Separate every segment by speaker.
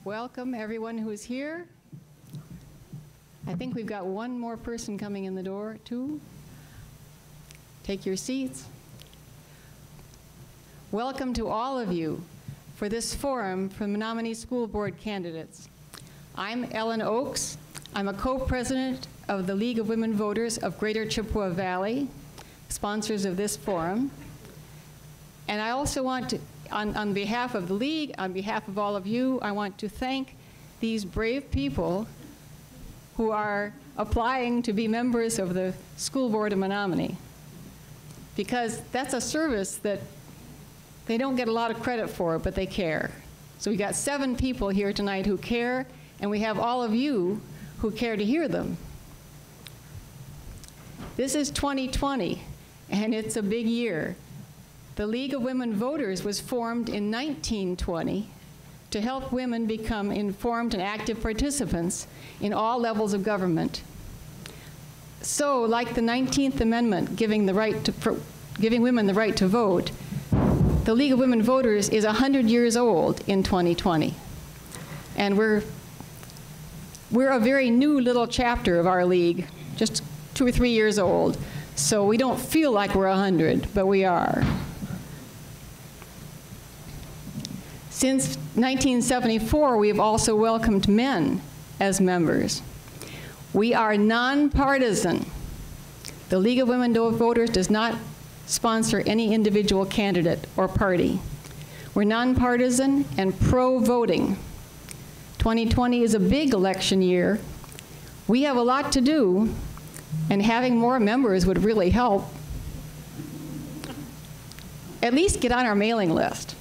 Speaker 1: Welcome everyone who's here. I think we've got one more person coming in the door, too. Take your seats. Welcome to all of you for this forum for Menomonie School Board candidates. I'm Ellen Oakes. I'm a co-president of the League of Women Voters of Greater Chippewa Valley, sponsors of this forum. And I also want to, on behalf of the League, on behalf of all of you, I want to thank these brave people who are applying to be members of the School Board of Menomonie, because that's a service that they don't get a lot of credit for, but they care. So we got 7 people here tonight who care, and we have all of you who care to hear them. This is 2020, and it's a big year. The League of Women Voters was formed in 1920 to help women become informed and active participants in all levels of government. So, like the 19th Amendment giving women the right to vote, the League of Women Voters is 100 years old in 2020. And we're a very new little chapter of our league, just 2 or 3 years old. So we don't feel like we're 100, but we are. Since 1974, we have also welcomed men as members. We are nonpartisan. The League of Women Voters does not sponsor any individual candidate or party. We're nonpartisan and pro-voting. 2020 is a big election year. We have a lot to do, and having more members would really help. At least get on our mailing list.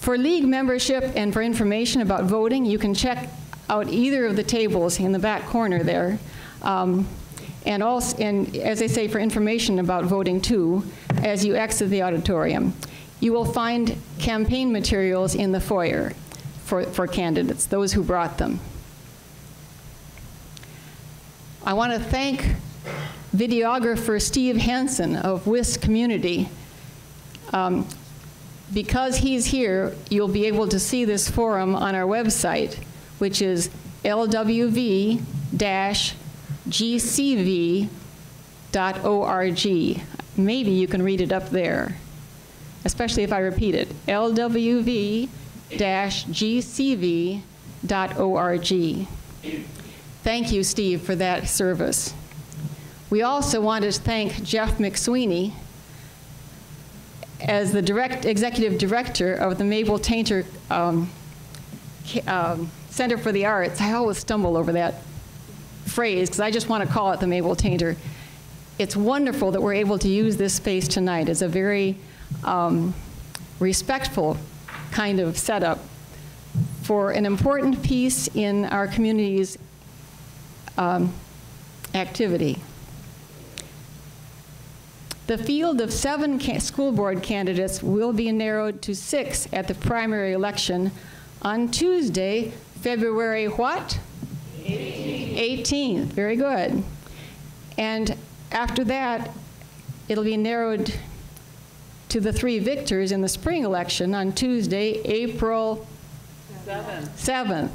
Speaker 1: For League membership and for information about voting, you can check out either of the tables in the back corner there. And as I say, for information about voting too, as you exit the auditorium. You will find campaign materials in the foyer for candidates, those who brought them. I want to thank videographer Steve Hansen of WIS Community. Because he's here, you'll be able to see this forum on our website, which is lwv-gcv.org. Maybe you can read it up there, especially if I repeat it, lwv-gcv.org. Thank you, Steve, for that service. We also want to thank Jeff McSweeney as the executive director of the Mabel Tainter Center for the Arts. I always stumble over that phrase because I just want to call it the Mabel Tainter. It's wonderful that we're able to use this space tonight as a very respectful kind of setup for an important piece in our community's activity. The field of 7 school board candidates will be narrowed to 6 at the primary election on Tuesday, February what? 18th. Very good. And after that, it'll be narrowed to the 3 victors in the spring election on Tuesday, April 7th.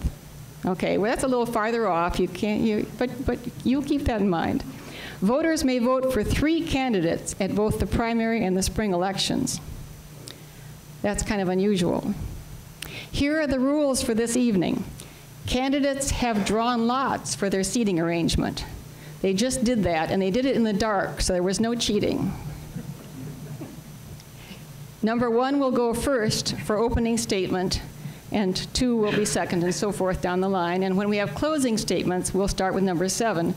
Speaker 1: Okay, well, that's a little farther off. But you'll keep that in mind. Voters may vote for 3 candidates at both the primary and the spring elections. That's kind of unusual. Here are the rules for this evening. Candidates have drawn lots for their seating arrangement. They just did that, and they did it in the dark, so there was no cheating. Number 1 will go first for opening statement, and 2 will be second, and so forth down the line. And when we have closing statements, we'll start with number 7.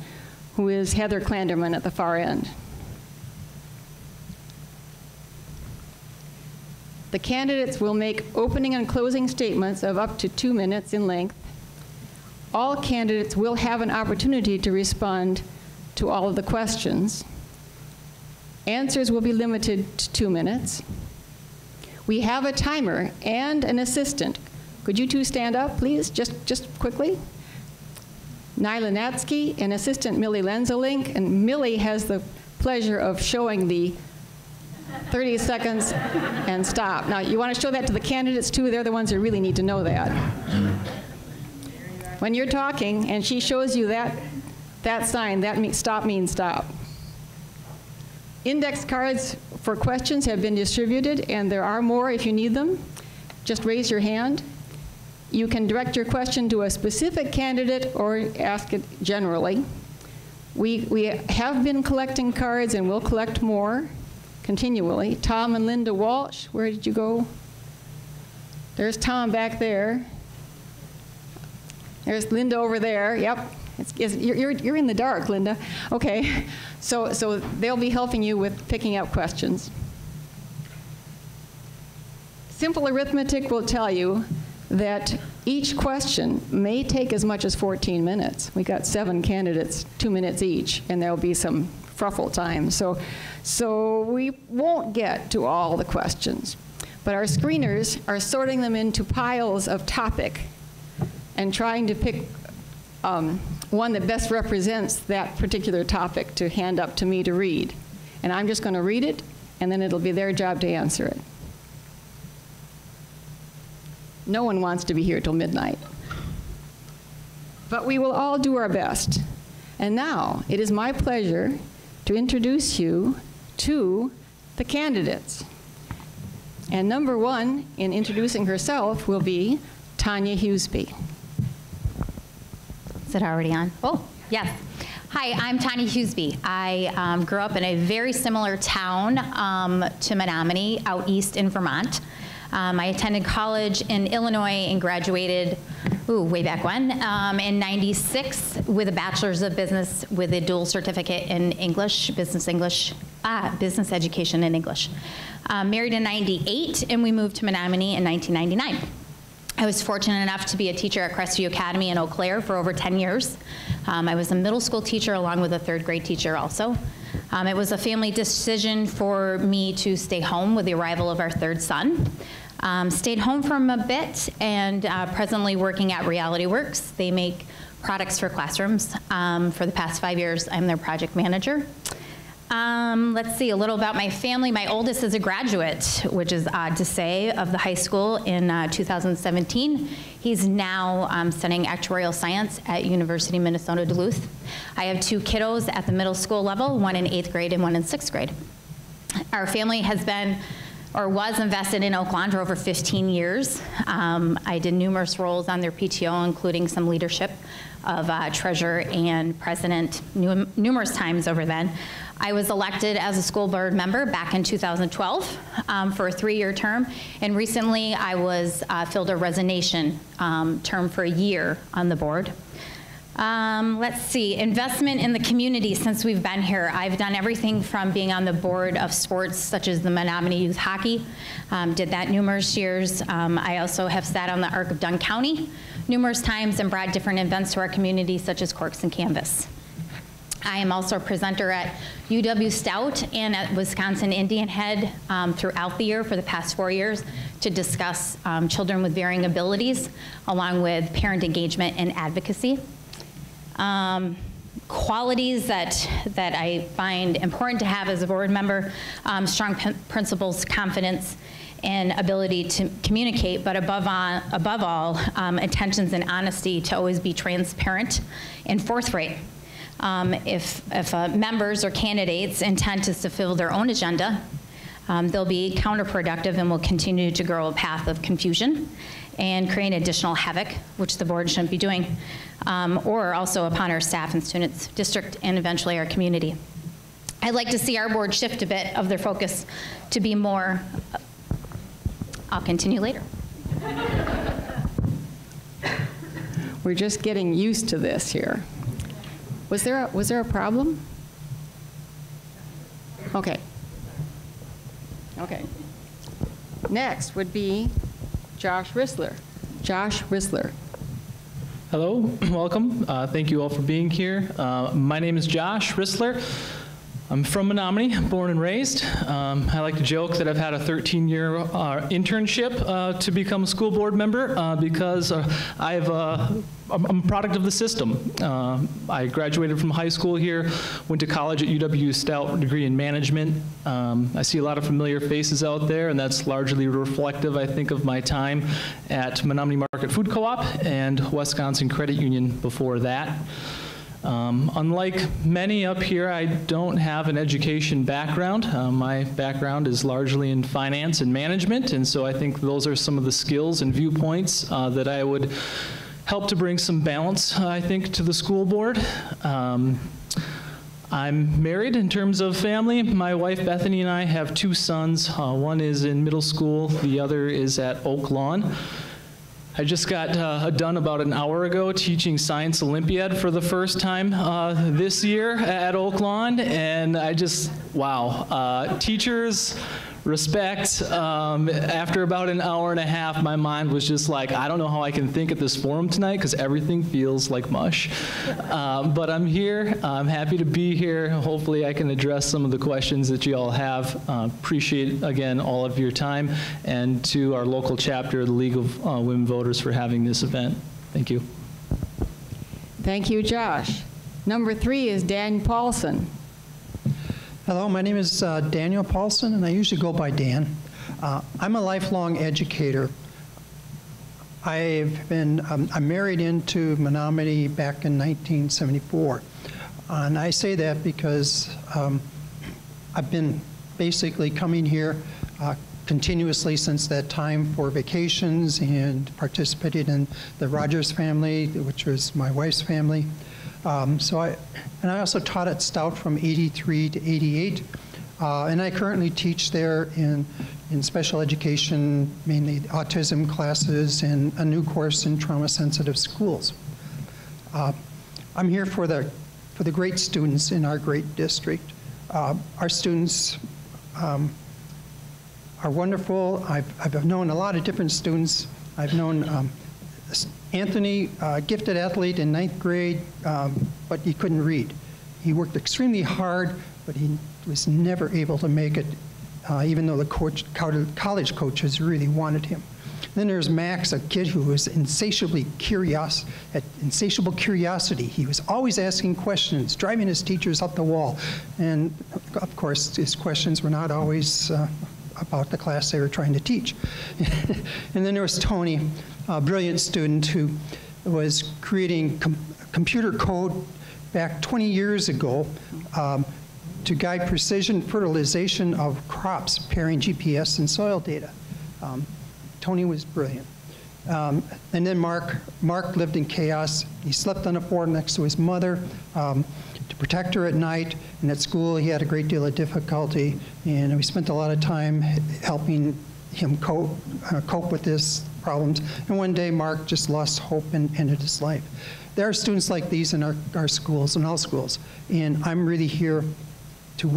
Speaker 1: Who is Heather Klandermann at the far end. The candidates will make opening and closing statements of up to 2 minutes in length. All candidates will have an opportunity to respond to all of the questions. Answers will be limited to 2 minutes. We have a timer and an assistant. Could you 2 stand up, please, just quickly? Nyla Natsky and assistant Millie Lenzolink, and Millie has the pleasure of showing the 30 seconds and stop. Now, you want to show that to the candidates too. They're the ones who really need to know that. When you're talking and she shows you that sign, that means stop. Index cards for questions have been distributed, and there are more if you need them. Just raise your hand. You can direct your question to a specific candidate or ask it generally. We have been collecting cards and we'll collect more continually. Tom and Linda Walsh, where did you go? There's Tom back there. There's Linda over there. Yep. You're in the dark, Linda. Okay. So they'll be helping you with picking up questions. Simple arithmetic will tell you that each question may take as much as 14 minutes. We got 7 candidates, 2 minutes each, and there'll be some fruffle time. So we won't get to all the questions. But our screeners are sorting them into piles of topic and trying to pick one that best represents that particular topic to hand up to me to read. And I'm just going to read it, and then it'll be their job to answer it. No one wants to be here till midnight. But we will all do our best. And now, it is my pleasure to introduce you to the candidates. And number 1 in introducing herself will be Tanya Hughesby.
Speaker 2: Is it already on? Oh, yes. Hi, I'm Tanya Hughesby. I grew up in a very similar town to Menomonie, out east in Vermont. I attended college in Illinois and graduated, way back when, in '96 with a bachelor's of business with a dual certificate in English, business education and English. Married in '98, and we moved to Menomonie in 1999. I was fortunate enough to be a teacher at Crestview Academy in Eau Claire for over 10 years. I was a middle school teacher along with a 3rd grade teacher also. It was a family decision for me to stay home with the arrival of our 3rd son. Stayed home for him a bit, and presently working at Reality Works. They make products for classrooms. For the past 5 years, I'm their project manager. Let's see, a little about my family. My oldest is a graduate, which is odd to say, of the high school in 2017. He's now studying actuarial science at University of Minnesota Duluth. I have 2 kiddos at the middle school level, 1 in 8th grade and 1 in 6th grade. Our family has been, or was invested in Oak Lawn for over 15 years. I did numerous roles on their PTO, including some leadership of treasurer and president numerous times over then. I was elected as a school board member back in 2012 for a 3-year term, and recently I was filled a resignation term for a year on the board. Let's see, investment in the community since we've been here. I've done everything from being on the board of sports such as the Menomonie Youth Hockey, did that numerous years. I also have sat on the ARC of Dunn County numerous times and brought different events to our community such as Corks and Canvas. I am also a presenter at UW Stout and at Wisconsin Indian Head throughout the year for the past 4 years to discuss children with varying abilities along with parent engagement and advocacy. Qualities that I find important to have as a board member, strong principles, confidence, and ability to communicate, but above all, intentions and honesty to always be transparent and forthright. If members or candidates intend to fulfill their own agenda, they'll be counterproductive and will continue to grow a path of confusion and create additional havoc, which the board shouldn't be doing, or also upon our staff and students, district, and eventually our community. I'd like to see our board shift a bit of their focus to be more, I'll continue later.
Speaker 1: We're just getting used to this here. Was there a problem? Okay. Okay. Next would be Josh Rissler. Josh Rissler.
Speaker 3: Hello, welcome. Thank you all for being here. My name is Josh Rissler. I'm from Menomonie, born and raised. I like to joke that I've had a 13-year internship to become a school board member because I'm a product of the system. I graduated from high school here, went to college at UW Stout, degree in management. I see a lot of familiar faces out there, and that's largely reflective, I think, of my time at Menomonie Market Food Co-op and Wisconsin Credit Union before that. Unlike many up here, I don't have an education background. My background is largely in finance and management, and so I think those are some of the skills and viewpoints that I would help to bring some balance, I think, to the school board. I'm married in terms of family. My wife Bethany and I have 2 sons. One is in middle school, the other is at Oak Lawn. I just got done about an hour ago teaching Science Olympiad for the first time this year at Oak Lawn, and I just, wow. Teachers, respect. After about an hour and a half, my mind was just like, I don't know how I can think at this forum tonight because everything feels like mush. But I'm here. I'm happy to be here. Hopefully I can address some of the questions that you all have. Appreciate, again, all of your time, and to our local chapter, the League of Women Voters, for having this event. Thank you.
Speaker 1: Thank you, Josh. Number 3 is Dan Paulsen.
Speaker 4: Hello, my name is Daniel Paulsen, and I usually go by Dan. I'm a lifelong educator. I'm married into Menomonie back in 1974. And I say that because I've been basically coming here continuously since that time for vacations and participated in the Rogers family, which was my wife's family. And I also taught at Stout from 83 to 88, and I currently teach there in special education, mainly autism classes, and a new course in trauma-sensitive schools. I'm here for the great students in our great district. Our students are wonderful. I've known a lot of different students. I've known Anthony, gifted athlete in 9th grade, but he couldn't read. He worked extremely hard, but he was never able to make it, even though the college coaches really wanted him. Then there's Max, a kid who was insatiable curiosity. He was always asking questions, driving his teachers up the wall. And of course, his questions were not always about the class they were trying to teach. And then there was Tony, a brilliant student who was creating computer code back 20 years ago to guide precision fertilization of crops, pairing GPS and soil data. Tony was brilliant. And then Mark lived in chaos. He slept on a floor next to his mother to protect her at night, and at school he had a great deal of difficulty, and we spent a lot of time helping him cope with his problems. And one day Mark just lost hope and ended his life. There are students like these in our schools, in all schools, and I'm really here to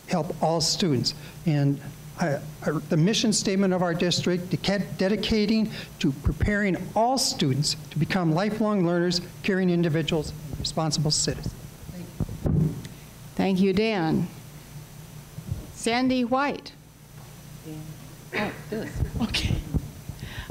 Speaker 4: help all students. And the mission statement of our district, dedicating to preparing all students to become lifelong learners, caring individuals, and responsible citizens. Thank you.
Speaker 1: Thank you, Dan. Sandy White.
Speaker 5: Oh, this. Okay.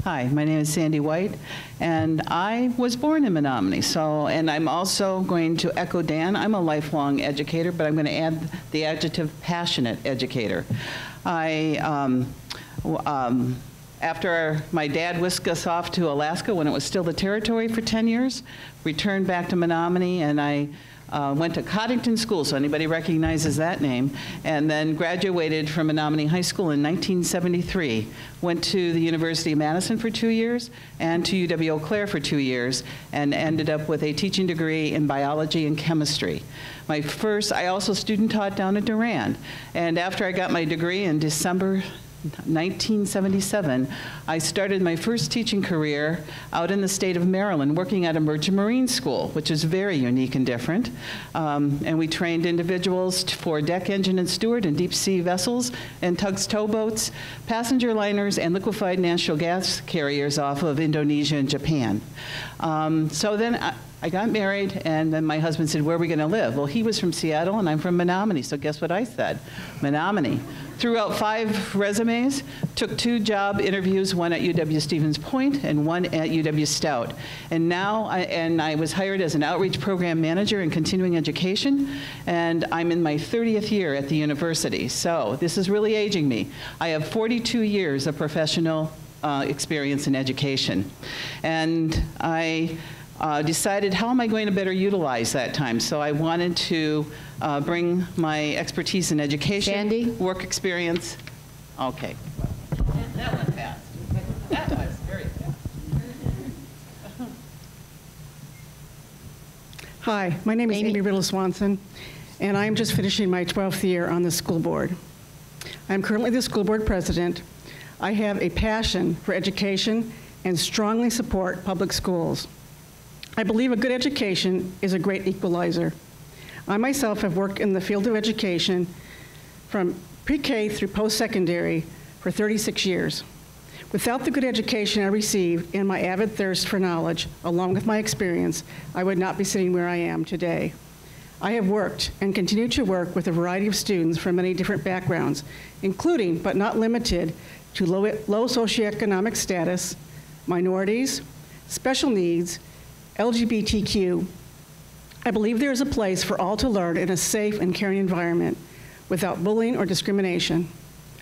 Speaker 5: Hi, my name is Sandy White, and I was born in Menomonie, and I'm also going to echo Dan. I'm a lifelong educator, but I'm going to add the adjective passionate educator. After my dad whisked us off to Alaska when it was still the territory for 10 years, returned back to Menomonie, and I went to Coddington School, so anybody recognizes that name, and then graduated from Menomonie High School in 1973. Went to the University of Madison for 2 years and to UW Eau Claire for 2 years, and ended up with a teaching degree in biology and chemistry. I also student taught down at Durand, and after I got my degree in December 1977, I started my first teaching career out in the state of Maryland, working at a merchant marine school, which is very unique and different. And we trained individuals for deck, engine, and steward in deep sea vessels and tugs, towboats, passenger liners, and liquefied natural gas carriers off of Indonesia and Japan. So then I got married, and then my husband said, where are we going to live? Well, he was from Seattle, and I'm from Menomonie, so guess what I said? Menomonie. Threw out 5 resumes, took 2 job interviews, one at UW-Stevens Point and one at UW-Stout. And now, I was hired as an outreach program manager in continuing education, and I'm in my 30th year at the university. So this is really aging me. I have 42 years of professional experience in education. And I decided, how am I going to better utilize that time? So I wanted to bring my expertise in education,
Speaker 1: Sandy?
Speaker 5: Work experience. Okay. That went fast. That was very fast.
Speaker 6: Hi, my name is Amy Riddle Swanson, and I'm just finishing my 12th year on the school board. I'm currently the school board president. I have a passion for education and strongly support public schools. I believe a good education is a great equalizer. I myself have worked in the field of education from pre-K through post-secondary for 36 years. Without the good education I received and my avid thirst for knowledge, along with my experience, I would not be sitting where I am today. I have worked and continue to work with a variety of students from many different backgrounds, including, but not limited to low socioeconomic status, minorities, special needs, LGBTQ. I believe there is a place for all to learn in a safe and caring environment without bullying or discrimination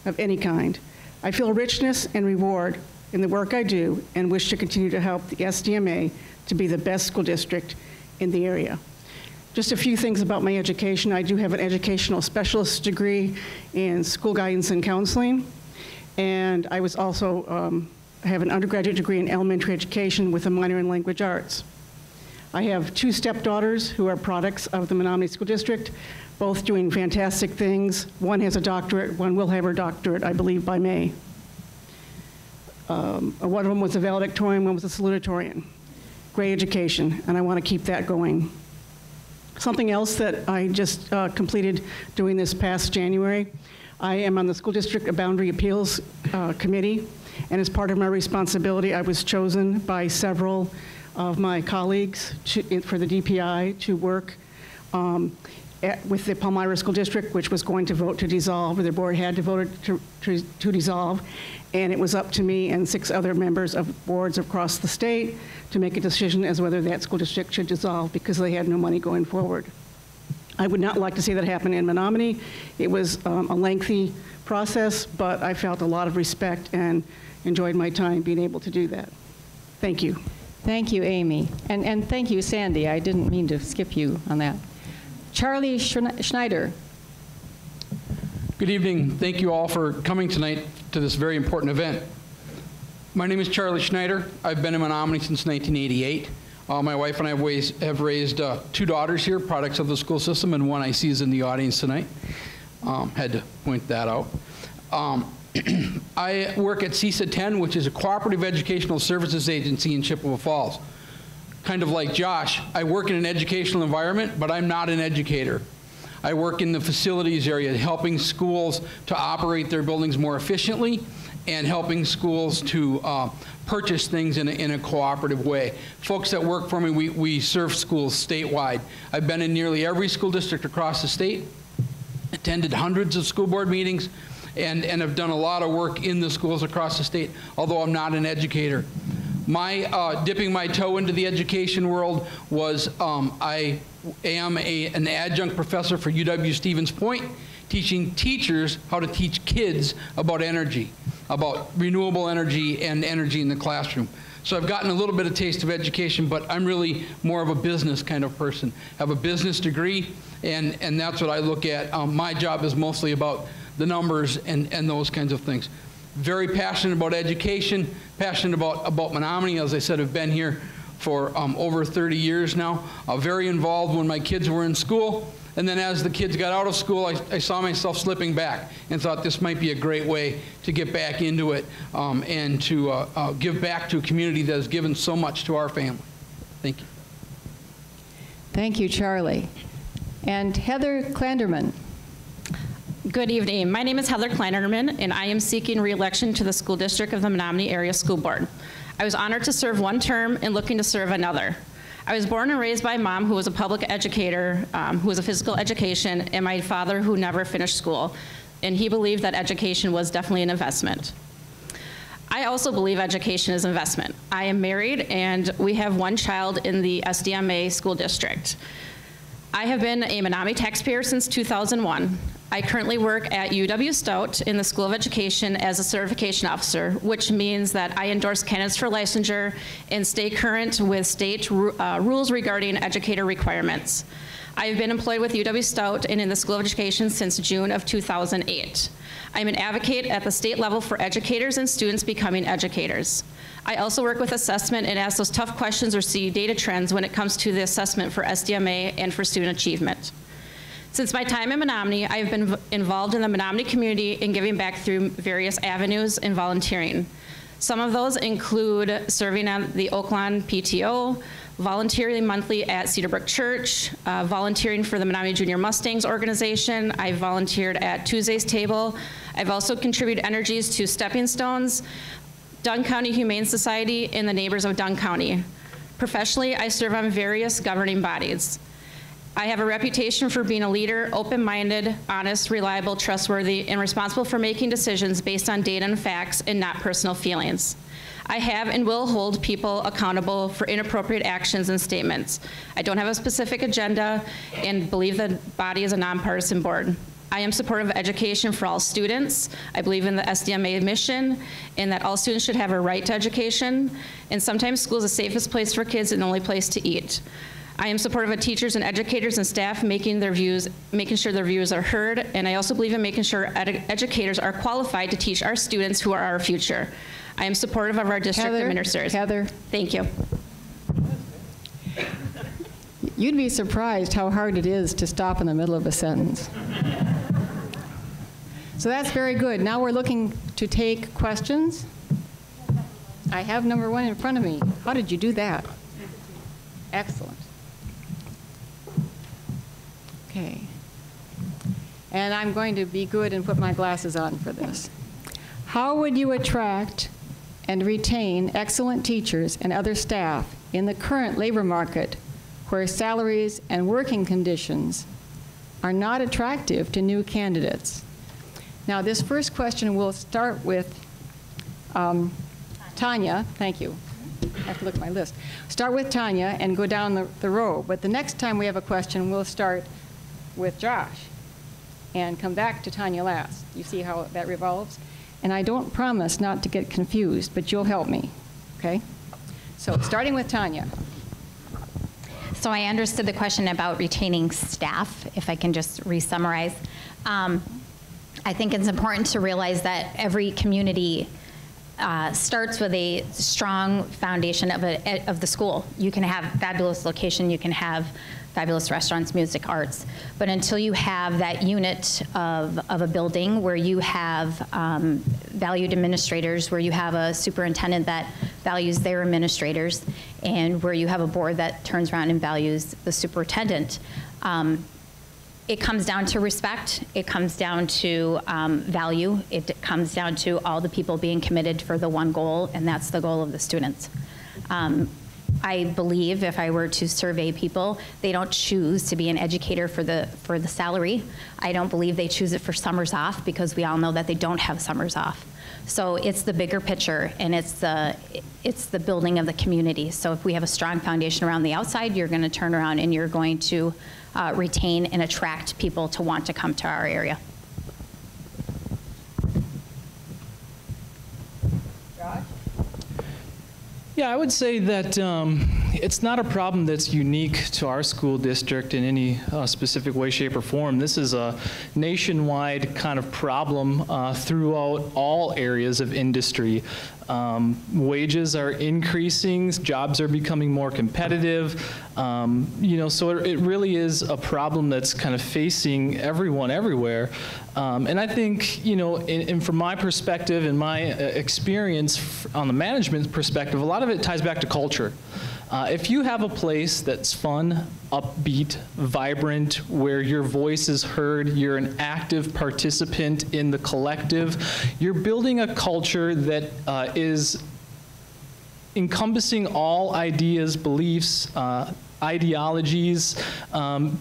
Speaker 6: of any kind. I feel richness and reward in the work I do and wish to continue to help the SDMA to be the best school district in the area. Just a few things about my education. I do have an educational specialist degree in school guidance and counseling, and I was also have an undergraduate degree in elementary education with a minor in language arts. I have 2 stepdaughters who are products of the Menomonie School District, both doing fantastic things. One has a doctorate, one will have her doctorate, I believe, by May. One of them was a valedictorian, one was a salutatorian. Great education, and I want to keep that going. Something else that I just completed doing this past January, I am on the School District Boundary Appeals Committee, and as part of my responsibility, I was chosen by several of my colleagues for the DPI to work with the Palmyra School District, which was going to vote to dissolve, or the board had to vote to dissolve, and it was up to me and 6 other members of boards across the state to make a decision as whether that school district should dissolve because they had no money going forward. I would not like to see that happen in Menomonie. It was a lengthy process, but I felt a lot of respect and enjoyed my time being able to do that. Thank you.
Speaker 1: Thank you, Amy. And thank you, Sandy. I didn't mean to skip you on that. Charlie Schneider.
Speaker 7: Good evening. Thank you all for coming tonight to this very important event. My name is Charlie Schneider. I've been in Menomonie since 1988. My wife and I have raised 2 daughters here, products of the school system, and one I see is in the audience tonight. Had to point that out. I work at CESA 10, which is a cooperative educational services agency in Chippewa Falls. Kind of like Josh, I work in an educational environment, but I'm not an educator. I work in the facilities area, helping schools to operate their buildings more efficiently and helping schools to purchase things in a cooperative way. Folks that work for me, we serve schools statewide. I've been in nearly every school district across the state, attended hundreds of school board meetings, and have done a lot of work in the schools across the state, although I'm not an educator. My dipping my toe into the education world was I am an adjunct professor for UW-Stevens Point, teaching teachers how to teach kids about energy, about renewable energy and energy in the classroom. So I've gotten a little bit of taste of education, but I'm really more of a business kind of person. I have a business degree, and that's what I look at. My job is mostly about the numbers and those kinds of things. Very passionate about education, passionate about Menomonie. As I said, I've been here for over 30 years now. Very involved when my kids were in school, And then as the kids got out of school, I saw myself slipping back and thought this might be a great way to get back into it and to give back to a community that has given so much to our family. Thank you.
Speaker 1: Thank you, Charlie. And Heather Klandermann.
Speaker 8: Good evening. My name is Heather Klandermann, and I am seeking re-election to the School District of the Menomonie Area School Board. I was honored to serve one term and looking to serve another. I was born and raised by a mom who was a public educator, who was a physical education, and my father who never finished school, and he believed that education was definitely an investment. I also believe education is investment. I am married, and we have one child in the SDMA school district. I have been a Menomonie taxpayer since 2001. I currently work at UW-Stout in the School of Education as a certification officer, which means that I endorse candidates for licensure and stay current with state rules regarding educator requirements. I've been employed with UW-Stout and in the School of Education since June of 2008. I'm an advocate at the state level for educators and students becoming educators. I also work with assessment and ask those tough questions or see data trends when it comes to the assessment for SDMA and for student achievement. Since my time in Menomonie, I've been involved in the Menomonie community and giving back through various avenues and volunteering. Some of those include serving on the Oaklawn PTO, volunteering monthly at Cedarbrook Church, volunteering for the Menomonie Junior Mustangs organization. I've volunteered at Tuesday's Table. I've also contributed energies to Stepping Stones, Dunn County Humane Society, and the Neighbors of Dunn County. Professionally, I serve on various governing bodies. I have a reputation for being a leader, open-minded, honest, reliable, trustworthy, and responsible for making decisions based on data and facts and not personal feelings. I have and will hold people accountable for inappropriate actions and statements. I don't have a specific agenda and believe the body is a nonpartisan board. I am supportive of education for all students. I believe in the SDMA mission and that all students should have a right to education. And sometimes school is the safest place for kids and the only place to eat. I am supportive of teachers and educators and staff making sure their views are heard. And I also believe in making sure educators are qualified to teach our students who are our future. I am supportive of our district administrators.
Speaker 1: Heather.
Speaker 8: Thank you.
Speaker 1: You'd be surprised how hard it is to stop in the middle of a sentence. So that's very good. Now we're looking to take questions. I have number one in front of me. How did you do that? Excellent. Okay. And I'm going to be good and put my glasses on for this. How would you attract and retain excellent teachers and other staff in the current labor market where salaries and working conditions are not attractive to new candidates? Now, this first question will start with Tanya. Thank you. I have to look at my list. Start with Tanya and go down the row. But the next time we have a question, we'll start with Josh and come back to Tanya last. You see how that revolves? And I don't promise not to get confused, but you'll help me, okay? So starting with Tanya.
Speaker 2: So I understood the question about retaining staff, if I can just re-summarize. I think it's important to realize that every community starts with a strong foundation of the school. You can have fabulous location, you can have fabulous restaurants, music, arts, but until you have that unit of a building where you have valued administrators, where you have a superintendent that values their administrators, and where you have a board that turns around and values the superintendent, it comes down to respect, it comes down to value, it comes down to all the people being committed for the one goal, and that's the goal of the students. I believe if I were to survey people, they don't choose to be an educator for the salary. I don't believe they choose it for summers off, because we all know that they don't have summers off. So it's the bigger picture, and it's the building of the community. So if we have a strong foundation around the outside, you're going to turn around and you're going to retain and attract people to want to come to our area.
Speaker 3: Yeah, I would say that it's not a problem that's unique to our school district in any specific way, shape, or form. This is a nationwide kind of problem throughout all areas of industry. Wages are increasing, jobs are becoming more competitive, so it really is a problem that's kind of facing everyone everywhere. And I think, and from my perspective and my experience on the management perspective, a lot of it ties back to culture. If you have a place that's fun, upbeat, vibrant, where your voice is heard, you're an active participant in the collective, you're building a culture that is encompassing all ideas, beliefs, ideologies.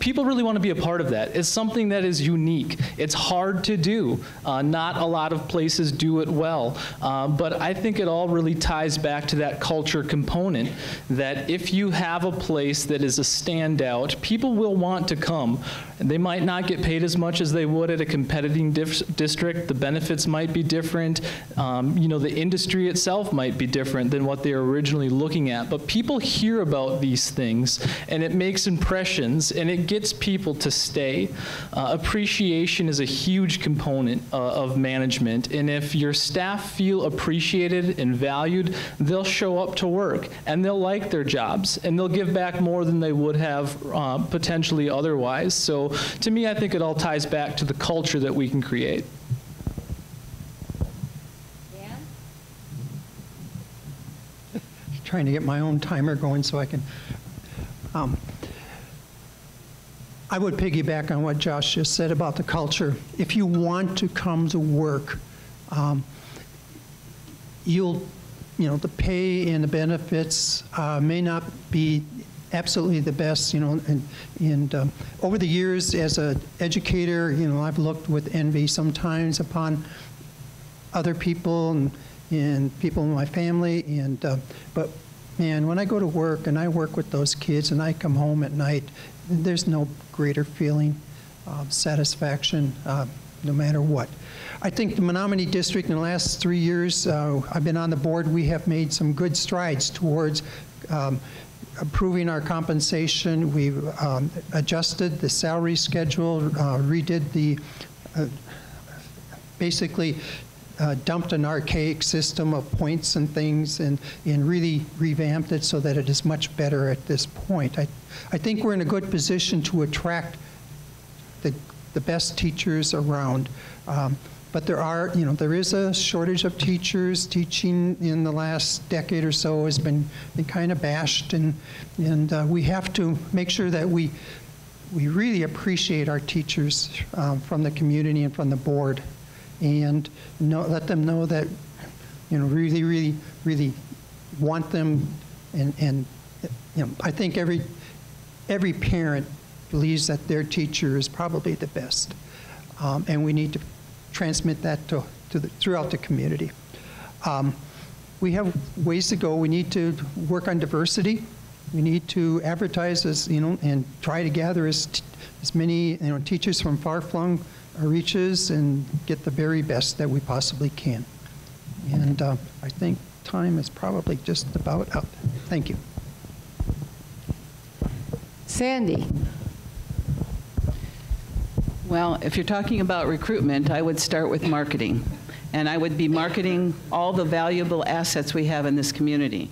Speaker 3: People really want to be a part of that. It's something that is unique. It's hard to do. Not a lot of places do it well. But I think it all really ties back to that culture component, that if you have a place that is a standout, people will want to come. They might not get paid as much as they would at a competing district. The benefits might be different. The industry itself might be different than what they were originally looking at. But people hear about these things, and it makes impressions, and it gets people to stay. Appreciation is a huge component of management, and if your staff feel appreciated and valued, they'll show up to work, and they'll like their jobs, and they'll give back more than they would have potentially otherwise. So to me, I think it all ties back to the culture that we can create.
Speaker 4: Trying to get my own timer going so I can. I would piggyback on what Josh just said about the culture. If you want to come to work, the pay and the benefits may not be absolutely the best, and over the years as an educator, I've looked with envy sometimes upon other people and people in my family, but man, when I go to work and I work with those kids and I come home at night, there's no greater feeling of satisfaction, no matter what. I think the Menomonie District in the last 3 years, I've been on the board, we have made some good strides towards improving our compensation. We've adjusted the salary schedule, redid the, basically dumped an archaic system of points and things and really revamped it so that it is much better at this point. I think we're in a good position to attract the best teachers around. But there is a shortage of teachers. Teaching in the last decade or so has been kind of bashed, and we have to make sure that we really appreciate our teachers from the community and from the board, and let them know that really, really, really want them, and I think every parent believes that their teacher is probably the best, and we need to transmit that throughout the community. We have ways to go. We need to work on diversity. We need to advertise and try to gather as many teachers from far-flung reaches and get the very best that we possibly can. And I think time is probably just about up. Thank you.
Speaker 1: Sandy.
Speaker 5: Well, if you're talking about recruitment, I would start with marketing. And I would be marketing all the valuable assets we have in this community.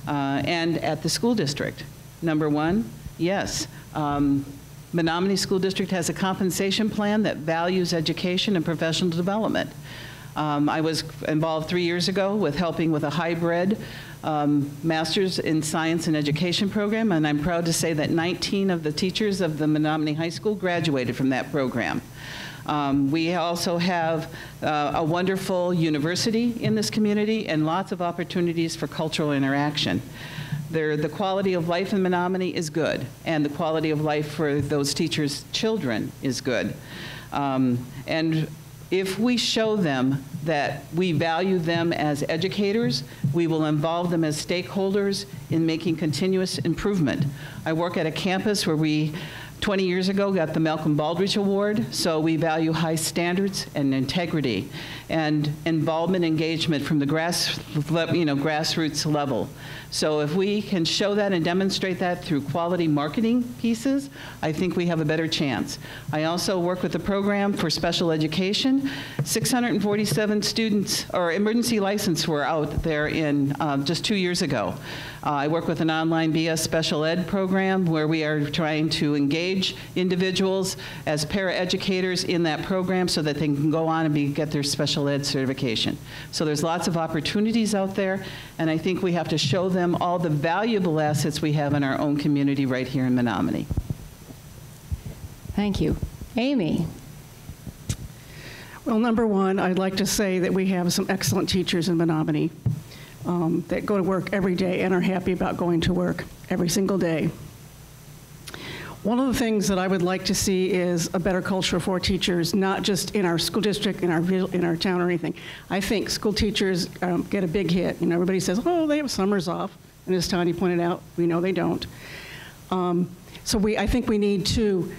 Speaker 5: And at the school district. Number one, yes, Menomonie School District has a compensation plan that values education and professional development. I was involved 3 years ago with helping with a hybrid Master's in Science and Education program, and I'm proud to say that 19 of the teachers of the Menomonie High School graduated from that program. We also have a wonderful university in this community and lots of opportunities for cultural interaction. The quality of life in Menomonie is good, and the quality of life for those teachers' children is good. And if we show them that we value them as educators, we will involve them as stakeholders in making continuous improvement. I work at a campus where we 20 years ago, got the Malcolm Baldrige Award. So we value high standards and integrity and involvement engagement from the grassroots level. So if we can show that and demonstrate that through quality marketing pieces, I think we have a better chance. I also work with the program for special education. 647 students or emergency license were out there in just 2 years ago. I work with an online BS special ed program where we are trying to engage individuals as paraeducators in that program so that they can go on and get their special ed certification. So there's lots of opportunities out there, and I think we have to show them all the valuable assets we have in our own community right here in Menomonie.
Speaker 1: Thank you. Amy.
Speaker 6: Well, number one, I'd like to say that we have some excellent teachers in Menomonie that go to work every day and are happy about going to work every single day. One of the things that I would like to see is a better culture for teachers, not just in our school district, in our town or anything. I think school teachers get a big hit. You know, everybody says, oh, they have summers off. And as Tanya pointed out, we know they don't. So I think we need to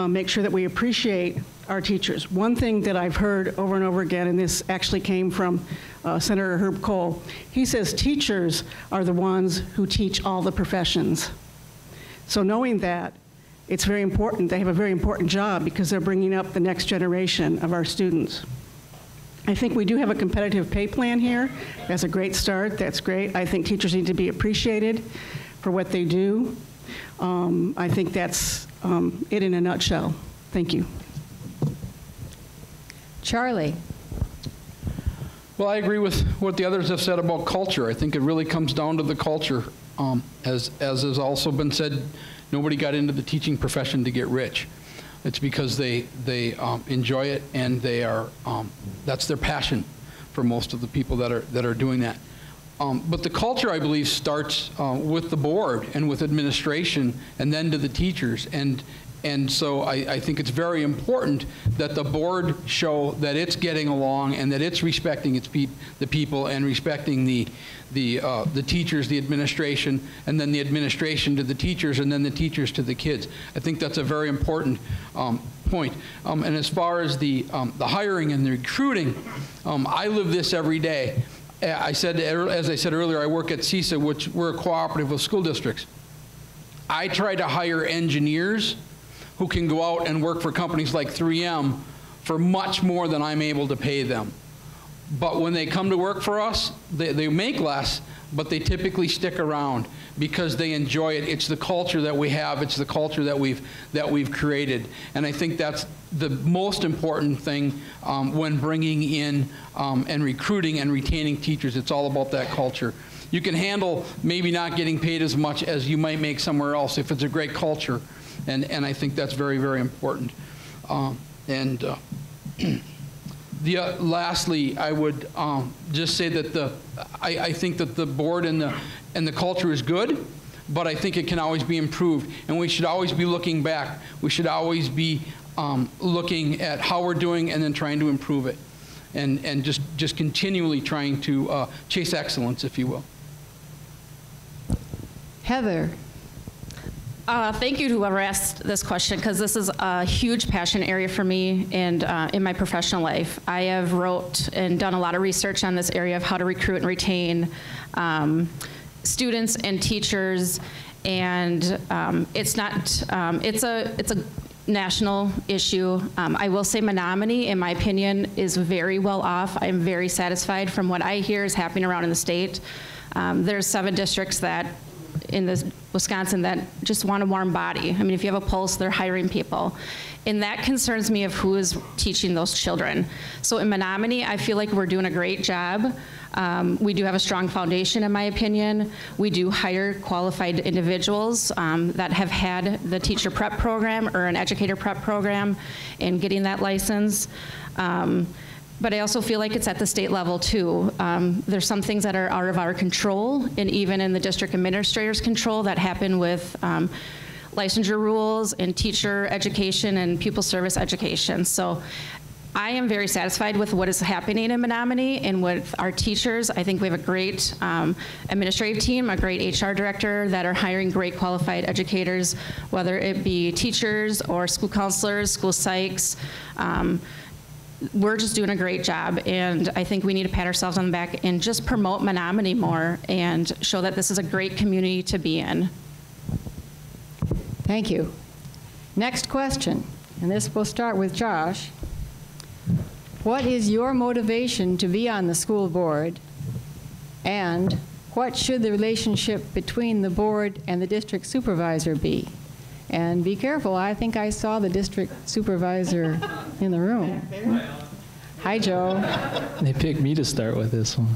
Speaker 6: make sure that we appreciate our teachers. One thing that I've heard over and over again, and this actually came from Senator Herb Kohl, he says teachers are the ones who teach all the professions. So knowing that, it's very important. They have a very important job because they're bringing up the next generation of our students. I think we do have a competitive pay plan here. That's a great start. That's great. I think teachers need to be appreciated for what they do. I think that's it in a nutshell. Thank you.
Speaker 1: Charlie.
Speaker 7: Well, I agree with what the others have said about culture. I think it really comes down to the culture. As has also been said, nobody got into the teaching profession to get rich. It's because they enjoy it, and they are that's their passion for most of the people that are doing that. But the culture, I believe, starts with the board and with administration, and then to the teachers. And so I think it's very important that the board show that it's getting along and that it's respecting the people and respecting the teachers, the administration, and then the administration to the teachers, and then the teachers to the kids. I think that's a very important point. And as far as the hiring and the recruiting, I live this every day. As I said earlier, I work at CISA, which we're a cooperative of school districts. I try to hire engineers who can go out and work for companies like 3M for much more than I'm able to pay them. But when they come to work for us, they make less, but they typically stick around because they enjoy it. It's the culture that we have. It's the culture that we've created. And I think that's the most important thing when bringing in and recruiting and retaining teachers. It's all about that culture. You can handle maybe not getting paid as much as you might make somewhere else if it's a great culture. And I think that's very, very important. Lastly, I would just say that I think that the board and the culture is good, but I think it can always be improved. And we should always be looking back. We should always be looking at how we're doing and then trying to improve it. And just continually trying to chase excellence, if you will.
Speaker 1: Heather.
Speaker 8: Thank you to whoever asked this question, because this is a huge passion area for me and in my professional life. I have wrote and done a lot of research on this area of how to recruit and retain students and teachers, and it's a national issue. I will say Menomonie, in my opinion, is very well off. I'm very satisfied from what I hear is happening around in the state. There's 7 districts that in Wisconsin that just want a warm body. I mean, if you have a pulse, they're hiring people. And that concerns me of who is teaching those children. So in Menomonie, I feel like we're doing a great job. We do have a strong foundation, in my opinion. We do hire qualified individuals that have had the teacher prep program or an educator prep program and getting that license. But I also feel like it's at the state level too. There's some things that are out of our control, and even in the district administrator's control, that happen with licensure rules and teacher education and pupil service education. So I am very satisfied with what is happening in Menomonie and with our teachers. I think we have a great administrative team, a great HR director that are hiring great qualified educators, whether it be teachers or school counselors, school psychs. We're just doing a great job, and I think we need to pat ourselves on the back and just promote Menomonie more and show that this is a great community to be in.
Speaker 1: Thank you. Next question, and this will start with Josh. What is your motivation to be on the school board, and what should the relationship between the board and the district supervisor be? And be careful, I think I saw the district supervisor in the room. Hi, Joe.
Speaker 3: They picked me to start with this one.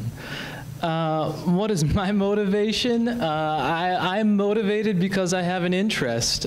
Speaker 3: What is my motivation? I'm motivated because I have an interest.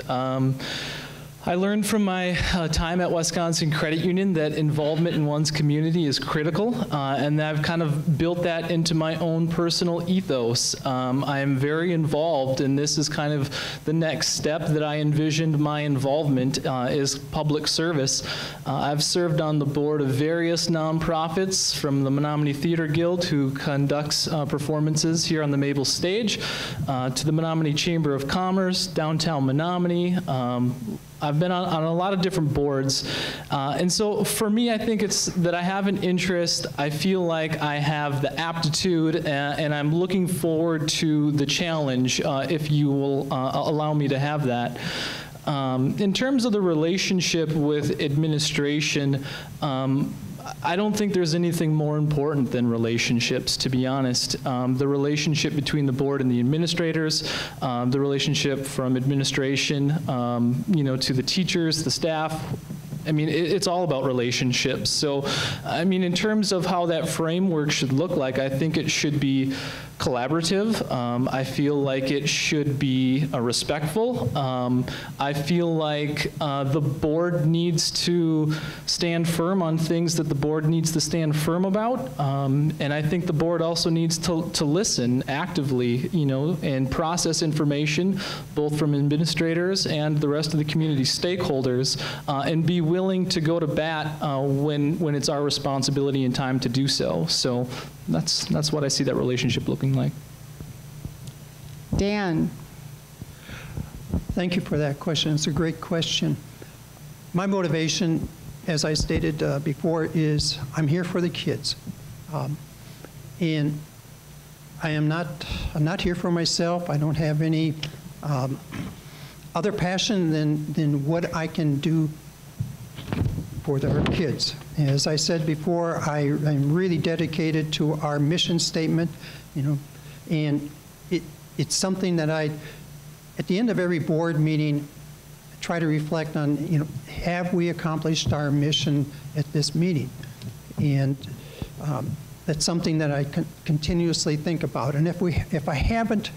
Speaker 3: I learned from my time at Wisconsin Credit Union that involvement in one's community is critical, and I've kind of built that into my own personal ethos. I am very involved, and this is kind of the next step that I envisioned my involvement is public service. I've served on the board of various nonprofits, from the Menomonie Theater Guild, who conducts performances here on the Mabel stage, to the Menomonie Chamber of Commerce, downtown Menomonie. I've been on a lot of different boards, and so for me, I think it's that I have an interest. I feel like I have the aptitude, and I'm looking forward to the challenge, if you will allow me to have that. In terms of the relationship with administration, I don't think there's anything more important than relationships, to be honest. The relationship between the board and the administrators, the relationship from administration, to the teachers, the staff. I mean, it's all about relationships. So, I mean, in terms of how that framework should look like, I think it should be collaborative. I feel like it should be respectful. I feel like the board needs to stand firm on things that the board needs to stand firm about. And I think the board also needs to listen actively, and process information, both from administrators and the rest of the community stakeholders, and be willing to go to bat when it's our responsibility and time to do so. So that's what I see that relationship looking like.
Speaker 1: Dan.
Speaker 4: Thank you for that question. It's a great question. My motivation, as I stated before, is I'm here for the kids. And I'm not here for myself. I don't have any other passion than what I can do for our kids. As I said before, I'm really dedicated to our mission statement, and it's something that at the end of every board meeting, try to reflect on, have we accomplished our mission at this meeting? And that's something that I continuously think about. And if I haven't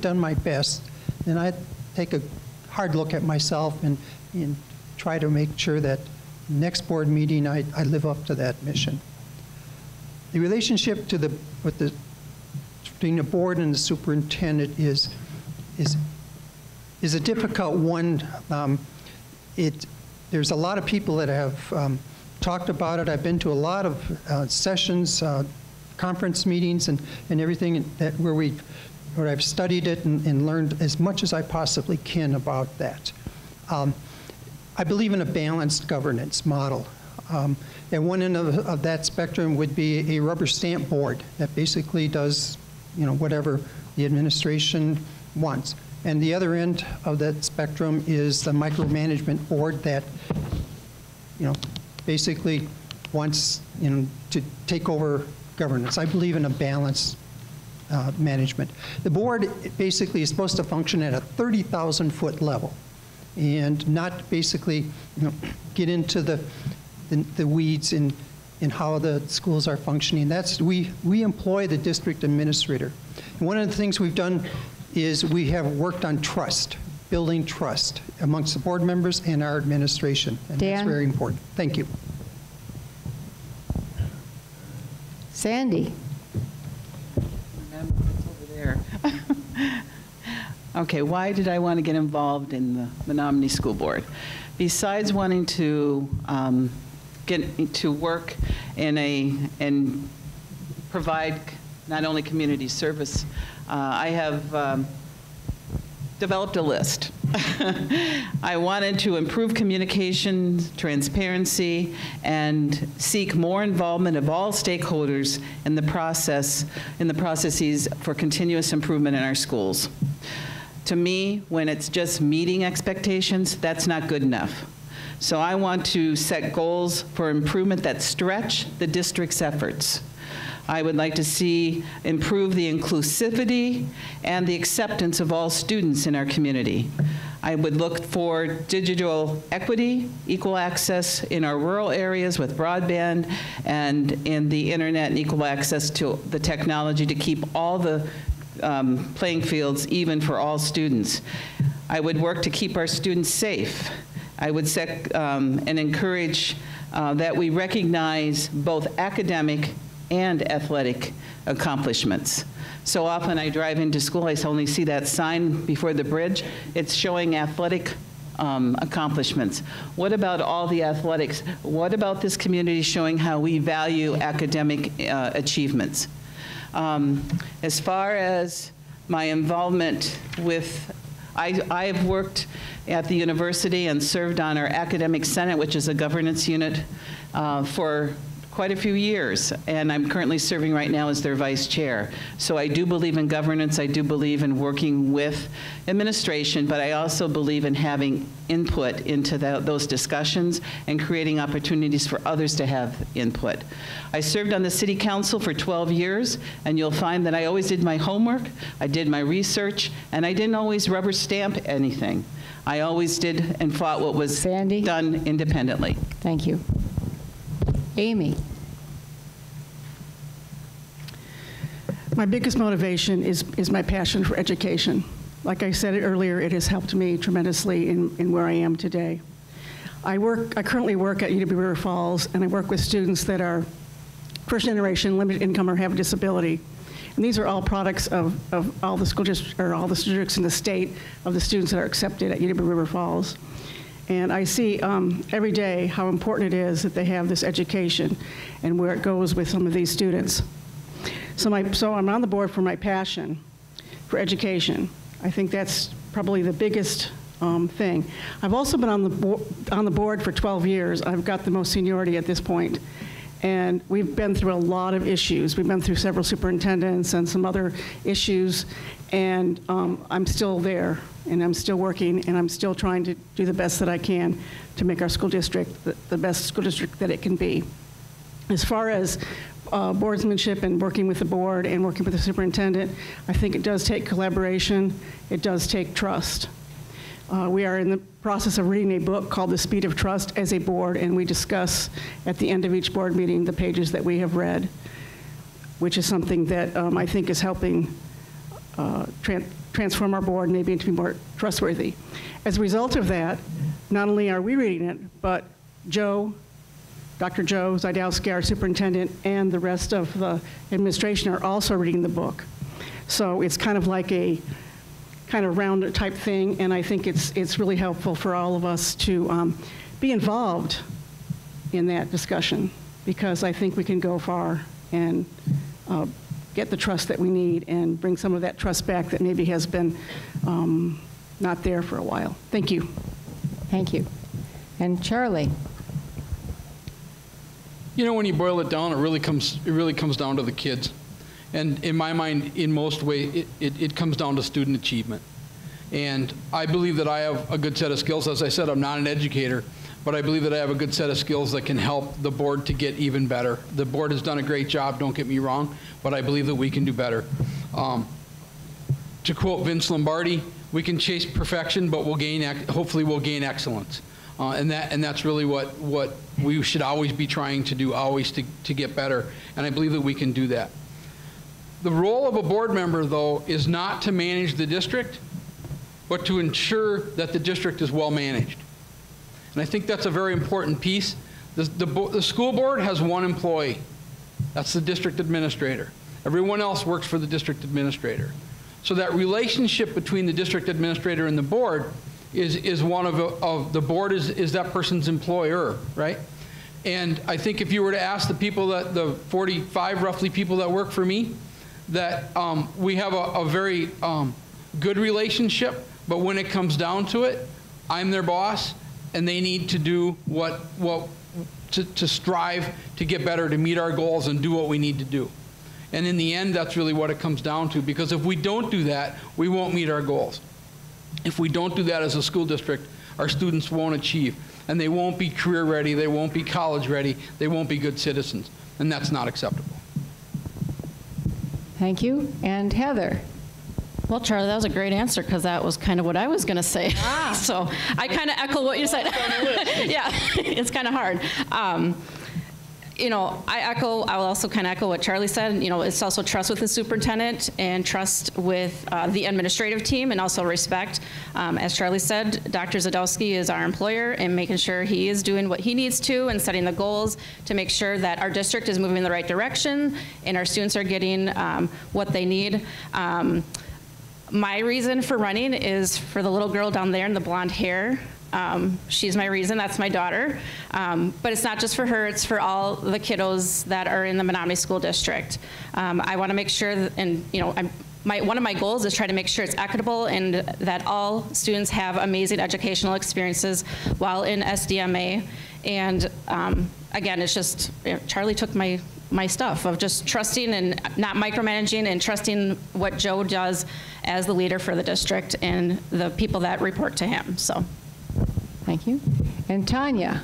Speaker 4: done my best, then I take a hard look at myself and try to make sure that next board meeting I live up to that mission. The relationship between the board and the superintendent is a difficult one. There's a lot of people that have talked about it. I've been to a lot of sessions, conference meetings, and everything where I've studied it and learned as much as I possibly can about that. I believe in a balanced governance model. At one end of that spectrum would be a rubber stamp board that basically does, whatever the administration wants. And the other end of that spectrum is the micromanagement board that, basically wants, to take over governance. I believe in a balanced management. The board basically is supposed to function at a 30,000-foot level, and not basically, get into the weeds in how the schools are functioning. We employ the district administrator. And one of the things we've done is we have worked on trust, building trust amongst the board members and our administration, and that's very important. Thank you.
Speaker 1: Sandy.
Speaker 5: It's over there. Okay, why did I want to get involved in the Menomonie School Board? Besides wanting to get to work and provide not only community service. I have developed a list. I wanted to improve communication, transparency, and seek more involvement of all stakeholders in the processes for continuous improvement in our schools. To me, when it's just meeting expectations, that's not good enough. So I want to set goals for improvement that stretch the district's efforts. I would like to see improve the inclusivity and the acceptance of all students in our community. I would look for digital equity, equal access in our rural areas with broadband and in the internet, and equal access to the technology to keep all the playing fields even for all students. I would work to keep our students safe. I would set and encourage that we recognize both academic and athletic accomplishments. So often I drive into school, I only see that sign before the bridge. It's showing athletic accomplishments. What about all the athletics? What about this community showing how we value academic achievements? As far as my involvement with, I have worked at the university and served on our academic senate, which is a governance unit, for quite a few years, and I'm currently serving right now as their vice chair. So I do believe in governance, I do believe in working with administration, but I also believe in having input into those discussions and creating opportunities for others to have input. I served on the city council for 12 years, and you'll find that I always did my homework, I did my research, and I didn't always rubber stamp anything. I always did and fought what was done independently.
Speaker 1: Thank you. Amy.
Speaker 6: My biggest motivation is my passion for education. Like I said earlier, it has helped me tremendously in where I am today. I currently work at UW River Falls, and I work with students that are first generation, limited income, or have a disability. And these are all products of all the school districts, or all the districts in the state, of the students that are accepted at UW River Falls. And I see every day how important it is that they have this education and where it goes with some of these students. So I'm on the board for my passion for education. I think that's probably the biggest thing. I've also been on the board for 12 years. I've got the most seniority at this point. And we've been through a lot of issues. We've been through several superintendents and some other issues, and I'm still there, and I'm still working, and I'm still trying to do the best that I can to make our school district the best school district that it can be. As far as boardsmanship and working with the board and working with the superintendent, I think it does take collaboration. It does take trust. We are in the process of reading a book called The Speed of Trust as a board, and we discuss at the end of each board meeting the pages that we have read, which is something that I think is helping transform our board maybe into be more trustworthy. As a result of that, not only are we reading it, but Dr. Joe Zydowski, our superintendent, and the rest of the administration are also reading the book. So it's kind of like a round type thing, and I think it's really helpful for all of us to be involved in that discussion, because I think we can go far and get the trust that we need and bring some of that trust back that maybe has been not there for a while. Thank you.
Speaker 1: Thank you. And Charlie.
Speaker 7: You know, when you boil it down, it really comes down to the kids. And in my mind, in most ways, it comes down to student achievement. And I believe that I have a good set of skills. As I said, I'm not an educator, but I believe that I have a good set of skills that can help the board to get even better. The board has done a great job, don't get me wrong, but I believe that we can do better. To quote Vince Lombardi, we can chase perfection, but hopefully we'll gain excellence. And that's really what we should always be trying to do, always to get better. And I believe that we can do that. The role of a board member, though, is not to manage the district, but to ensure that the district is well managed. And I think that's a very important piece. The school board has one employee. That's the district administrator. Everyone else works for the district administrator. So that relationship between the district administrator and the board is one of the board is that person's employer, right? And I think if you were to ask the people the 45 roughly people that work for me, that we have a very good relationship, but when it comes down to it, I'm their boss, and they need to do to strive to get better, to meet our goals and do what we need to do. And in the end, that's really what it comes down to, because if we don't do that, we won't meet our goals. If we don't do that as a school district, our students won't achieve, and they won't be career ready, they won't be college ready, they won't be good citizens, and that's not acceptable.
Speaker 1: Thank you. And Heather?
Speaker 8: Well, Charlie, that was a great answer, because that was kind of what I was going to say. So I kind of echo what you said. Yeah, it's kind of hard. You know, I will also kind of echo what Charlie said. You know, it's also trust with the superintendent and trust with the administrative team, and also respect. As Charlie said, Dr. Zadowski is our employer, and making sure he is doing what he needs to and setting the goals to make sure that our district is moving in the right direction and our students are getting what they need. My reason for running is for the little girl down there in the blonde hair. She's my reason. That's my daughter. But it's not just for her. It's for all the kiddos that are in the Menomonie School District. I want to make sure that, and you know, one of my goals is try to make sure it's equitable and that all students have amazing educational experiences while in SDMA. And again, it's just, Charlie took my stuff of just trusting and not micromanaging, and trusting what Joe does as the leader for the district and the people that report to him. So.
Speaker 1: Thank you. And Tanya?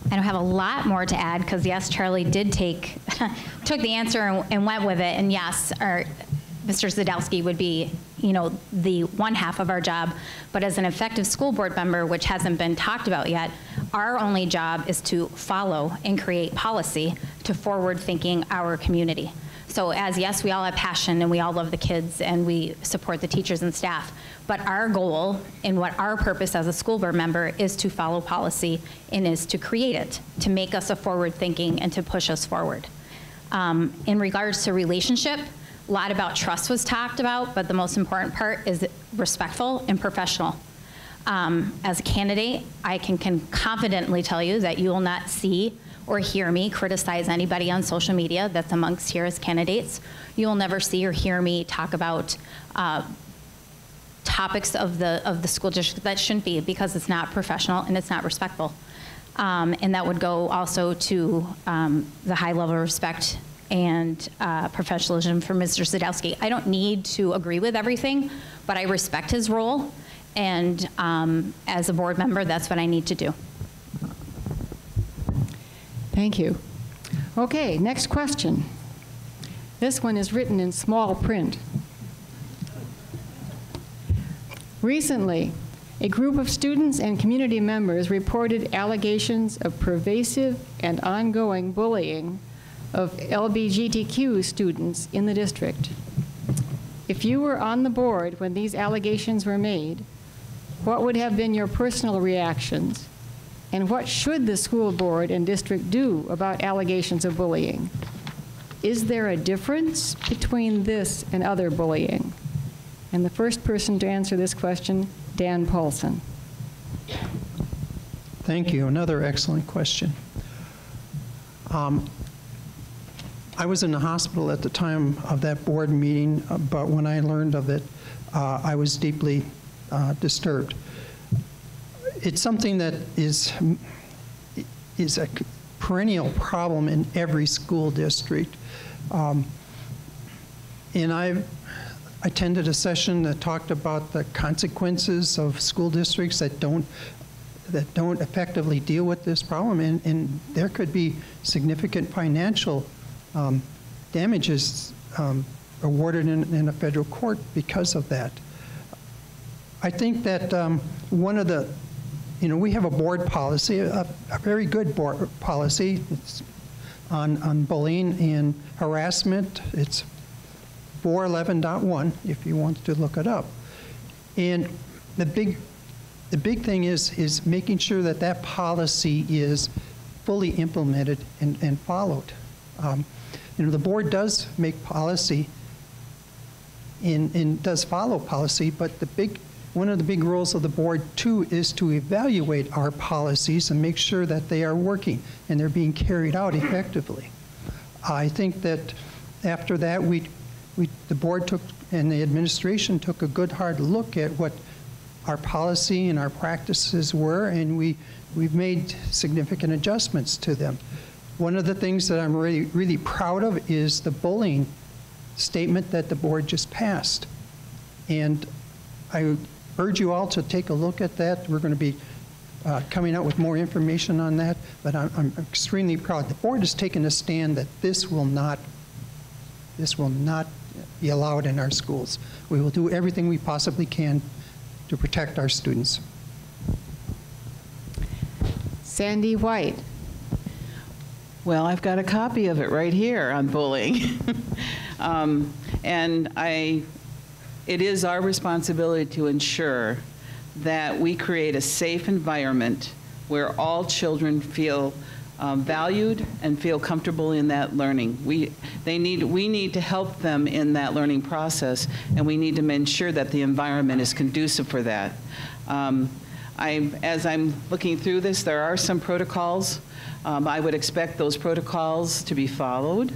Speaker 2: I don't have a lot more to add, because yes, Charlie did took the answer and went with it. And yes, Mr. Zadowski would be, you know, the one half of our job. But as an effective school board member, which hasn't been talked about yet, our only job is to follow and create policy to forward thinking our community. So as yes, we all have passion and we all love the kids and we support the teachers and staff, but our goal and what our purpose as a school board member is to follow policy and is to create it, to make us a forward thinking and to push us forward. In regards to relationship, a lot about trust was talked about, but the most important part is respectful and professional. As a candidate, I can confidently tell you that you will not see or hear me criticize anybody on social media that's amongst here as candidates. You will never see or hear me talk about topics of the school district that shouldn't be, because it's not professional and it's not respectful. And that would go also to the high level of respect and professionalism for Mr. Zadowski. I don't need to agree with everything, but I respect his role, and as a board member, that's what I need to do.
Speaker 1: Thank you. Okay, next question. This one is written in small print. Recently, a group of students and community members reported allegations of pervasive and ongoing bullying of LGBTQ students in the district. If you were on the board when these allegations were made, what would have been your personal reactions? And what should the school board and district do about allegations of bullying? Is there a difference between this and other bullying? And the first person to answer this question, Dan Paulsen.
Speaker 4: Thank you. Another excellent question. I was in the hospital at the time of that board meeting, but when I learned of it, I was deeply disturbed. It's something that is a perennial problem in every school district. And I attended a session that talked about the consequences of school districts that don't effectively deal with this problem, and there could be significant financial damages awarded in a federal court because of that. I think that one of the, we have a board policy, a very good board policy. It's on bullying and harassment. It's 411.1 if you want to look it up. And the big thing is making sure that that policy is fully implemented and followed. The board does make policy and does follow policy, but the one of the big roles of the board, too, is to evaluate our policies and make sure that they are working and they're being carried out effectively. I think that after that, the board took and the administration took a good hard look at what our policy and our practices were, and we've made significant adjustments to them. One of the things that I'm really proud of is the bullying statement that the board just passed. And I urge you all to take a look at that. We're going to be coming out with more information on that, but I'm extremely proud. The board has taken a stand that this will not be allowed in our schools. We will do everything we possibly can to protect our students.
Speaker 1: Sandy White.
Speaker 5: Well, I've got a copy of it right here on bullying. And it is our responsibility to ensure that we create a safe environment where all children feel valued and feel comfortable in that learning. We need to help them in that learning process, and we need to ensure that the environment is conducive for that. As I'm looking through this, there are some protocols. I would expect those protocols to be followed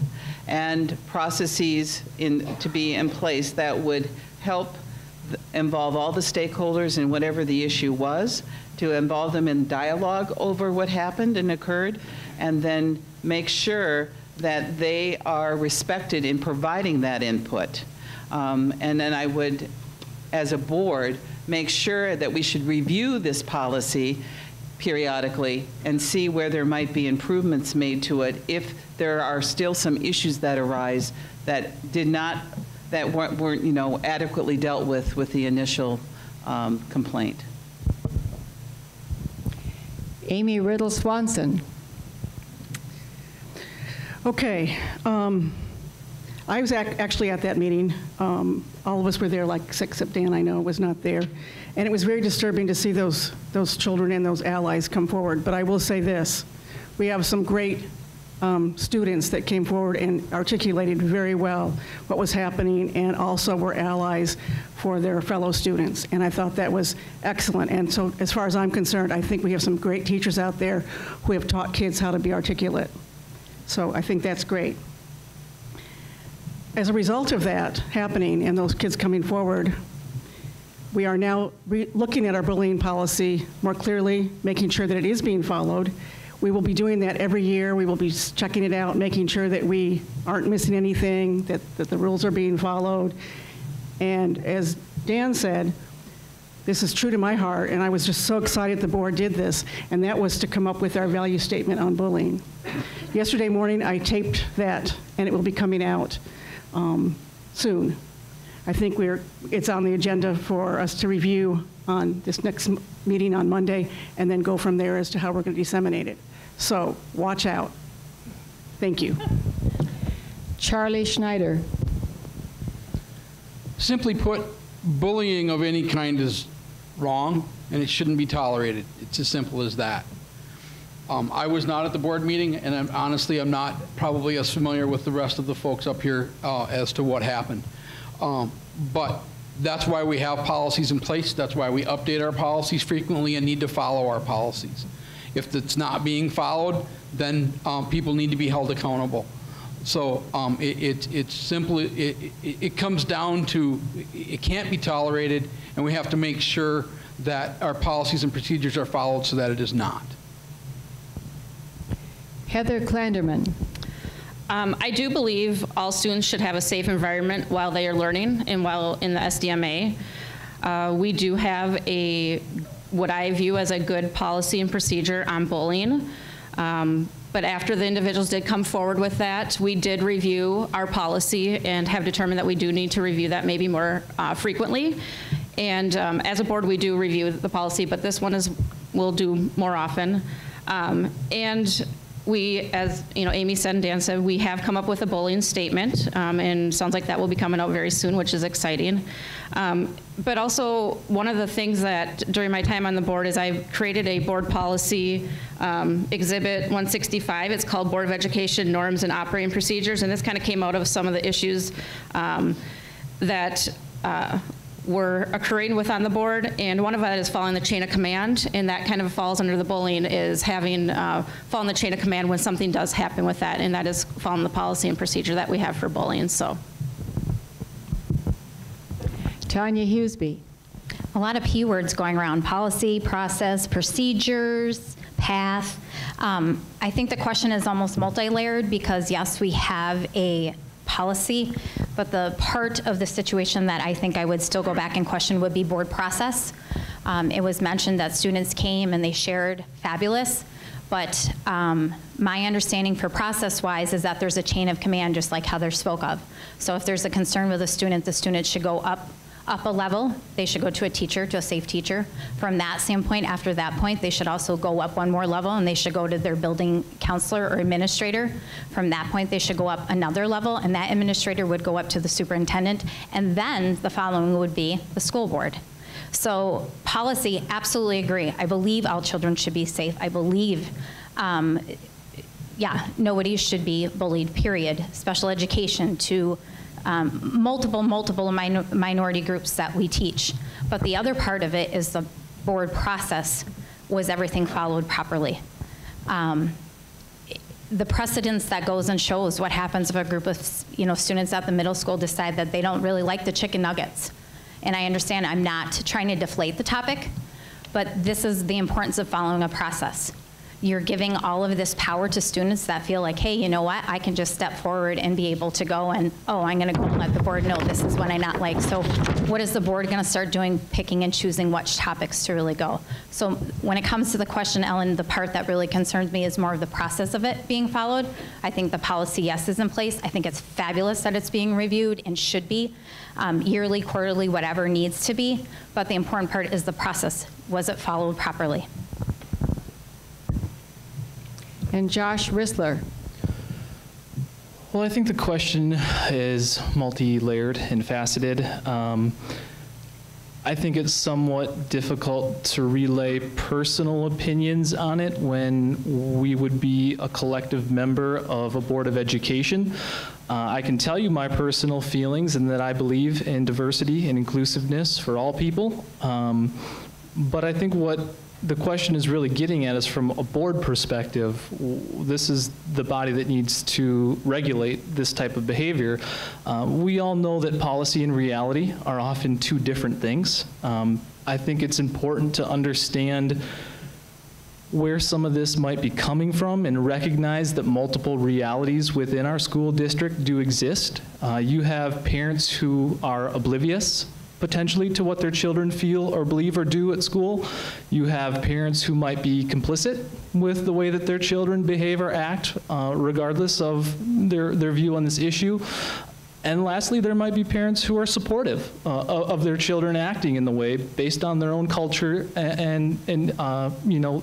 Speaker 5: and processes to be in place that would help involve all the stakeholders in whatever the issue was, to involve them in dialogue over what happened and occurred, and then make sure that they are respected in providing that input. And then I would, as a board, make sure that we should review this policy periodically and see where there might be improvements made to it if there are still some issues that arise that weren't adequately dealt with the initial complaint.
Speaker 1: Amy Riddle Swanson.
Speaker 6: Okay. I was actually at that meeting. All of us were there, like except Dan, I know, was not there. And it was very disturbing to see those children and those allies come forward. But I will say this. We have some great students that came forward and articulated very well what was happening, and also were allies for their fellow students. And I thought that was excellent. And so as far as I'm concerned, I think we have some great teachers out there who have taught kids how to be articulate. So I think that's great. As a result of that happening and those kids coming forward, we are now looking at our bullying policy more clearly, making sure that it is being followed. We will be doing that every year. We will be checking it out, making sure that we aren't missing anything, that the rules are being followed. And as Dan said, this is true to my heart, and I was just so excited the board did this, and that was to come up with our value statement on bullying. Yesterday morning, I taped that, and it will be coming out soon. I think it's on the agenda for us to review on this next meeting on Monday, and then go from there as to how we're going to disseminate it. So watch out. Thank you.
Speaker 1: Charlie Schneider.
Speaker 7: Simply put, bullying of any kind is wrong, and it shouldn't be tolerated. It's as simple as that. I was not at the board meeting, and honestly, I'm not probably as familiar with the rest of the folks up here as to what happened. But that's why we have policies in place. That's why we update our policies frequently and need to follow our policies. If it's not being followed, then people need to be held accountable. So it's simply, it comes down to, it can't be tolerated, and we have to make sure that our policies and procedures are followed so that it is not.
Speaker 1: Heather Klandermann.
Speaker 8: I do believe all students should have a safe environment while they are learning and while in the SDMA. We do have what I view as a good policy and procedure on bullying. But after the individuals did come forward with that, we did review our policy and have determined that we do need to review that maybe more frequently. And as a board, we do review the policy, but this one we'll do more often. And we, as Amy said and Dan said, we have come up with a bullying statement, and sounds like that will be coming out very soon, which is exciting. But also, one of the things that during my time on the board is I've created a board policy exhibit 165. It's called Board of Education Norms and Operating Procedures, and this kind of came out of some of the issues that were occurring within the board, and one of it is following the chain of command, and that kind of falls under the bullying, is having following the chain of command when something does happen with that, and that is following the policy and procedure that we have for bullying. So,
Speaker 1: Tanya Hughesby.
Speaker 2: A lot of P words going around: policy, process, procedures, path. I think the question is almost multi-layered, because yes, we have a policy, but the part of the situation that I think I would still go back and question would be board process. It was mentioned that students came and they shared, fabulous, but my understanding for process-wise is that there's a chain of command, just like Heather spoke of. So if there's a concern with a student, the student should go up a level. They should go to a teacher, to a safe teacher. From that standpoint, after that point, they should also go up one more level, and they should go to their building counselor or administrator. From that point, they should go up another level, and that administrator would go up to the superintendent, and then the following would be the school board. So policy, absolutely agree. I believe all children should be safe. I believe, yeah, nobody should be bullied, period. Special education to multiple minority groups that we teach. But the other part of it is the board process. Was everything followed properly? The precedence that goes and shows what happens if a group of students at the middle school decide that they don't really like the chicken nuggets. And I understand I'm not trying to deflate the topic, but this is the importance of following a process. You're giving all of this power to students that feel like, hey, you know what, I can just step forward and be able to go and, oh, I'm gonna go and let the board know this is what I not like. So what is the board gonna start doing, picking and choosing which topics to really go? So when it comes to the question, Ellen, the part that really concerns me is more of the process of it being followed. I think the policy, yes, is in place. I think it's fabulous that it's being reviewed and should be, yearly, quarterly, whatever needs to be. But the important part is the process. Was it followed properly?
Speaker 1: And Josh Rissler.
Speaker 3: Well, I think the question is multi-layered and faceted. I think it's somewhat difficult to relay personal opinions on it when we would be a collective member of a board of education. I can tell you my personal feelings and that I believe in diversity and inclusiveness for all people. But I think what the question is really getting at is from a board perspective. This is the body that needs to regulate this type of behavior. We all know that policy and reality are often two different things. I think it's important to understand where some of this might be coming from and recognize that multiple realities within our school district do exist. You have parents who are oblivious potentially to what their children feel or believe or do at school. You have parents who might be complicit with the way that their children behave or act, regardless of their view on this issue. And lastly, there might be parents who are supportive of their children acting in the way based on their own culture and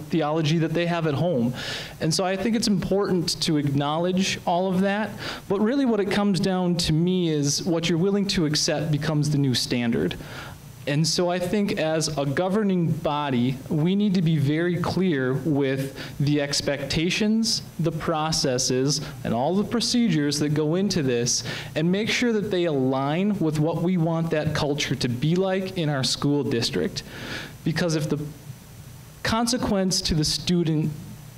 Speaker 3: theology that they have at home. And so I think it's important to acknowledge all of that. But really what it comes down to me is what you're willing to accept becomes the new standard. And so I think as a governing body, we need to be very clear with the expectations, the processes, and all the procedures that go into this, and make sure that they align with what we want that culture to be like in our school district. Because if the consequence to the student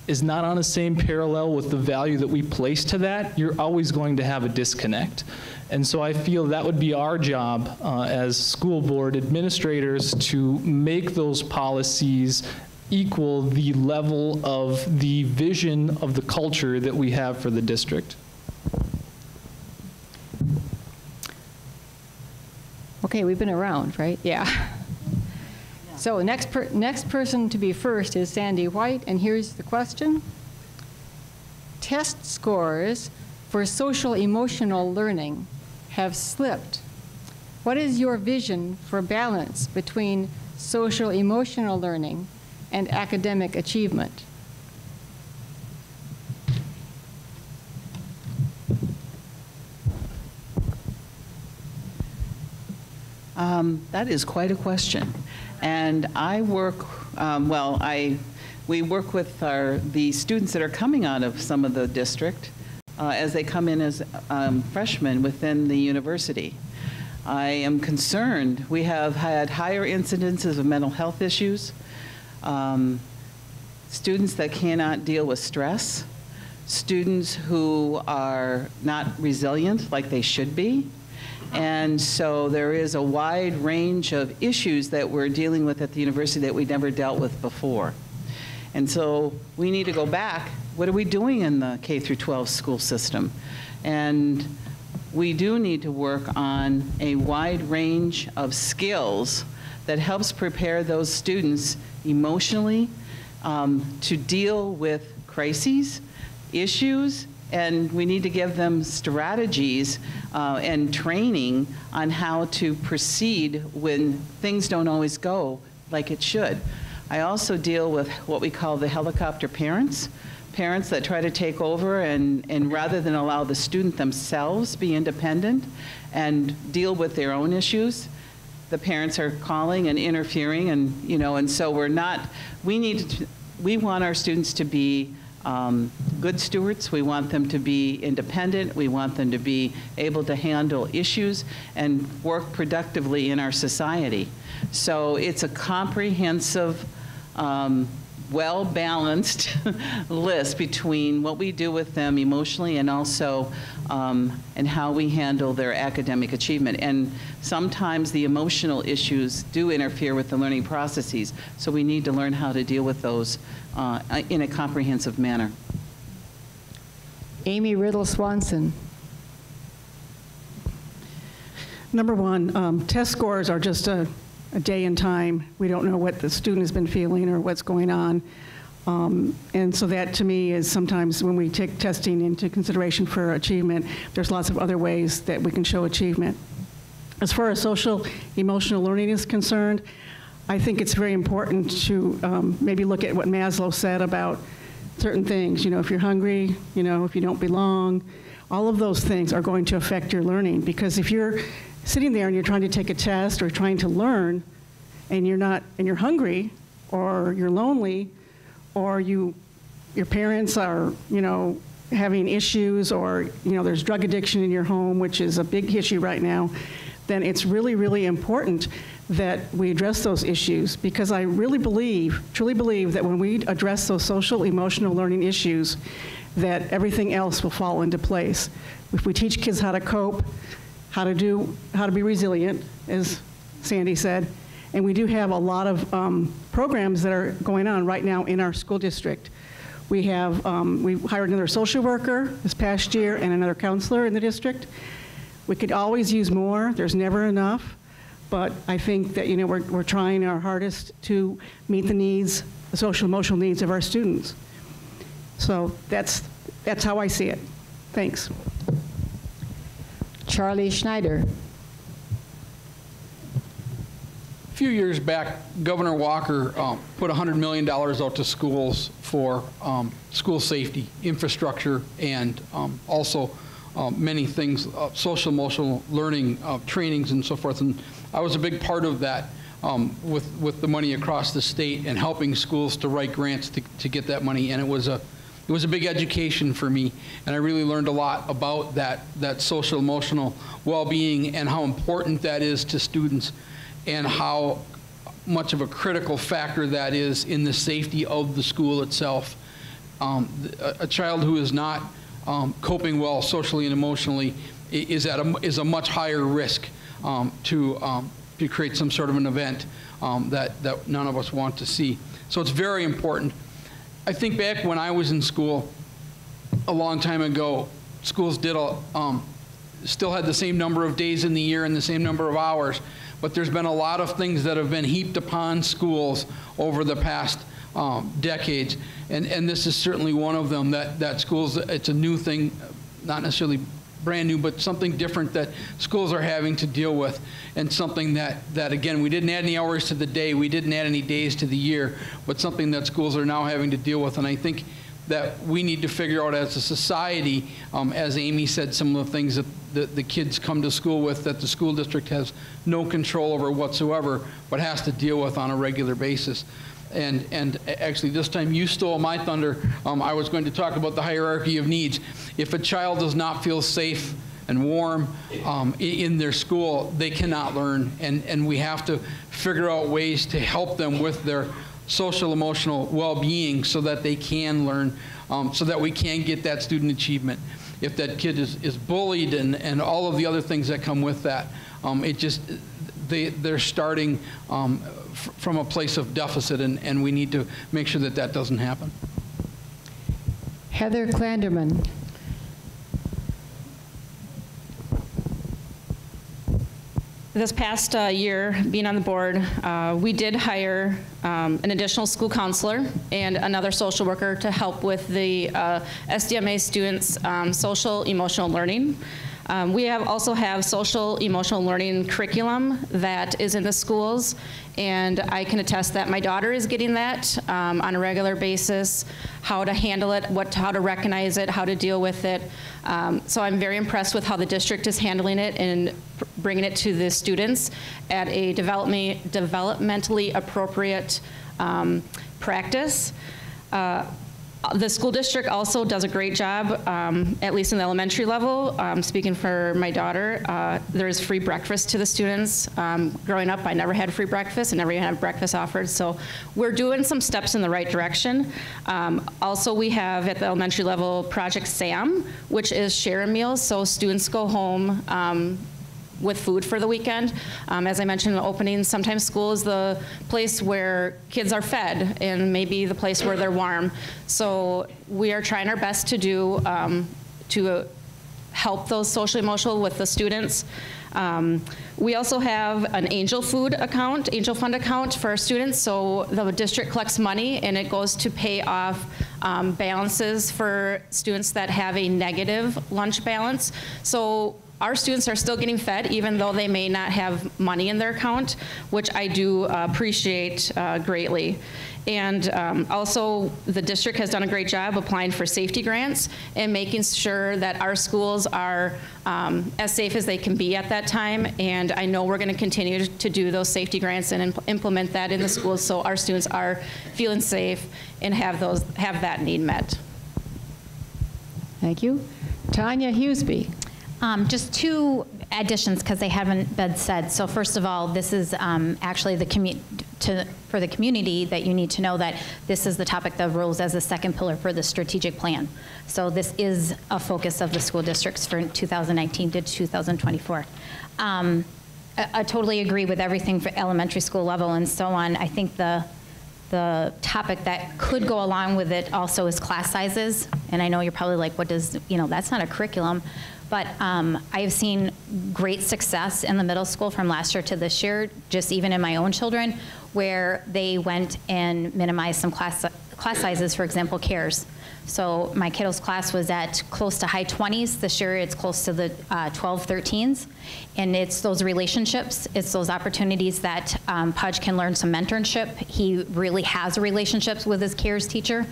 Speaker 3: is not on the same parallel with the value that we place to that, you're always going to have a disconnect. And so I feel that would be our job as school board administrators to make those policies equal the level of the vision of the culture that we have for the district.
Speaker 1: Okay, we've been around, right? Yeah. So next person to be first is Sandy White, and here's the question. Test scores for social emotional learning have slipped. What is your vision for balance between social emotional learning and academic achievement?
Speaker 5: That is quite a question. And I work, we work with the students that are coming out of some of the district as they come in as freshmen within the university. I am concerned. We have had higher incidences of mental health issues, students that cannot deal with stress, students who are not resilient like they should be. And so there is a wide range of issues that we're dealing with at the university that we never dealt with before. And so we need to go back. What are we doing in the K through 12 school system? And we do need to work on a wide range of skills that helps prepare those students emotionally to deal with crises, issues, and we need to give them strategies and training on how to proceed when things don't always go like it should. I also deal with what we call the helicopter parents, parents that try to take over and rather than allow the student themselves be independent and deal with their own issues, the parents are calling and interfering, and and so we want our students to be good stewards. We want them to be independent. We want them to be able to handle issues and work productively in our society. So it's a comprehensive, well-balanced list between what we do with them emotionally and also and how we handle their academic achievement. And sometimes the emotional issues do interfere with the learning processes, so we need to learn how to deal with those in a comprehensive manner.
Speaker 1: Amy Riddle Swanson.
Speaker 6: Number one, test scores are just a day in time. We don't know what the student has been feeling or what's going on. And so that, to me, is sometimes when we take testing into consideration for achievement, there's lots of other ways that we can show achievement. As far as social emotional learning is concerned, I think it's very important to maybe look at what Maslow said about certain things. If you're hungry, if you don't belong, all of those things are going to affect your learning, because if you're sitting there and you're trying to take a test or trying to learn and you're hungry or you're lonely or your parents are, having issues or, there's drug addiction in your home, which is a big issue right now, then it's really, really important that we address those issues, because I really truly believe that when we address those social, emotional learning issues, that everything else will fall into place. If we teach kids how to cope, how to be resilient, as Sandy said, and we do have a lot of programs that are going on right now in our school district. We have, we hired another social worker this past year and another counselor in the district. We could always use more. There's never enough. But I think that, we're trying our hardest to meet the needs, the social emotional needs of our students. So that's how I see it. Thanks.
Speaker 1: Charlie Schneider.
Speaker 7: A few years back, Governor Walker put $100 million out to schools for school safety, infrastructure, and also many things, social emotional learning trainings and so forth. And I was a big part of that with the money across the state and helping schools to write grants to get that money. And it was a big education for me, and I really learned a lot about that social emotional well-being and how important that is to students and how much of a critical factor that is in the safety of the school itself. A child who is not coping well socially and emotionally is a much higher risk to create some sort of an event that none of us want to see. So it's very important. I think back when I was in school a long time ago, schools still had the same number of days in the year and the same number of hours, but there's been a lot of things that have been heaped upon schools over the past decades, and this is certainly one of them, that schools, it's a new thing, not necessarily brand new, but something different that schools are having to deal with, and something that again, we didn't add any hours to the day, we didn't add any days to the year, but something that schools are now having to deal with. And I think that we need to figure out as a society, as Amy said, some of the things that the kids come to school with that the school district has no control over whatsoever, but has to deal with on a regular basis. And actually, this time you stole my thunder. I was going to talk about the hierarchy of needs. If a child does not feel safe and warm in their school, they cannot learn. And we have to figure out ways to help them with their social emotional well-being so that they can learn, so that we can get that student achievement. If that kid is bullied and all of the other things that come with that, they're starting from a place of deficit, and we need to make sure that that doesn't happen.
Speaker 1: Heather Klandermann.
Speaker 8: This past year, being on the board, we did hire an additional school counselor and another social worker to help with the SDMA students' social emotional learning. We also have social emotional learning curriculum that is in the schools, and I can attest that my daughter is getting that on a regular basis, how to handle it, how to recognize it, how to deal with it. So I'm very impressed with how the district is handling it and bringing it to the students at a developmentally appropriate practice. The school district also does a great job, at least in the elementary level. Speaking for my daughter, there's free breakfast to the students. Growing up, I never had free breakfast. I never even had breakfast offered. So we're doing some steps in the right direction. Also, we have at the elementary level Project SAM, which is share a meal. So students go home with food for the weekend. As I mentioned in the opening, sometimes school is the place where kids are fed and maybe the place where they're warm. So we are trying our best to do, to help those social emotional with the students. We also have an angel fund account for our students. So the district collects money and it goes to pay off balances for students that have a negative lunch balance. So our students are still getting fed even though they may not have money in their account, which I do appreciate greatly. And also the district has done a great job applying for safety grants and making sure that our schools are as safe as they can be at that time. And I know we're going to continue to do those safety grants and implement that in the schools so our students are feeling safe and have that need met.
Speaker 1: Thank you. Tanya Hughesby.
Speaker 2: Just two additions because they haven't been said. So first of all, this is actually for the community that you need to know that this is the topic that arose as a second pillar for the strategic plan. So this is a focus of the school districts for 2019 to 2024. I totally agree with everything for elementary school level and so on. I think the topic that could go along with it also is class sizes. And I know you're probably like, what does, that's not a curriculum. But I have seen great success in the middle school from last year to this year, just even in my own children, where they went and minimized some class sizes, for example, CARES. So my kiddo's class was at close to high 20s. This year it's close to the 12, 13s. And it's those relationships, it's those opportunities that Pudge can learn some mentorship. He really has relationships with his CARES teacher.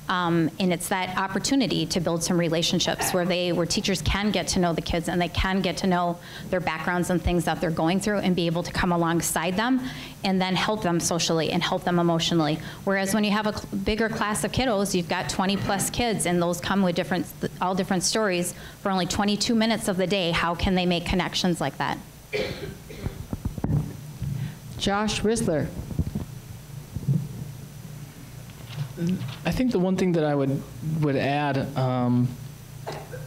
Speaker 2: And it's that opportunity to build some relationships where teachers can get to know the kids and they can get to know their backgrounds and things that they're going through and be able to come alongside them and then help them socially and help them emotionally. Whereas when you have a bigger class of kiddos, you've got 20 plus kids and those come with all different stories for only 22 minutes of the day. How can they make connections like that?
Speaker 1: Josh Risler.
Speaker 3: I think the one thing that I would add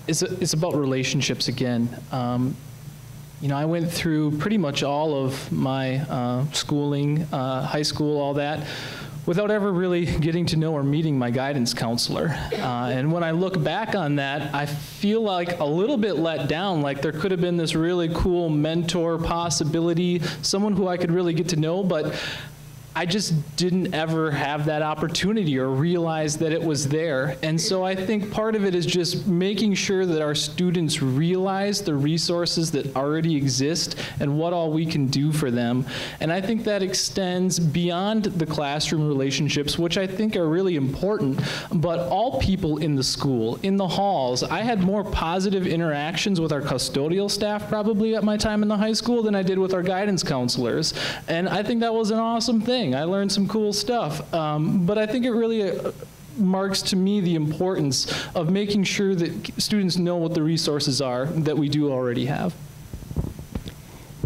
Speaker 3: is about relationships again. I went through pretty much all of my schooling, high school, all that, without ever really getting to know or meeting my guidance counselor. And when I look back on that, I feel like a little bit let down, like there could have been this really cool mentor possibility, someone who I could really get to know, but I just didn't ever have that opportunity or realize that it was there. And so I think part of it is just making sure that our students realize the resources that already exist and what all we can do for them. And I think that extends beyond the classroom relationships, which I think are really important, but all people in the school, in the halls. I had more positive interactions with our custodial staff probably at my time in the high school than I did with our guidance counselors. And I think that was an awesome thing. I learned some cool stuff, but I think it really marks to me the importance of making sure that students know what the resources are that we do already have.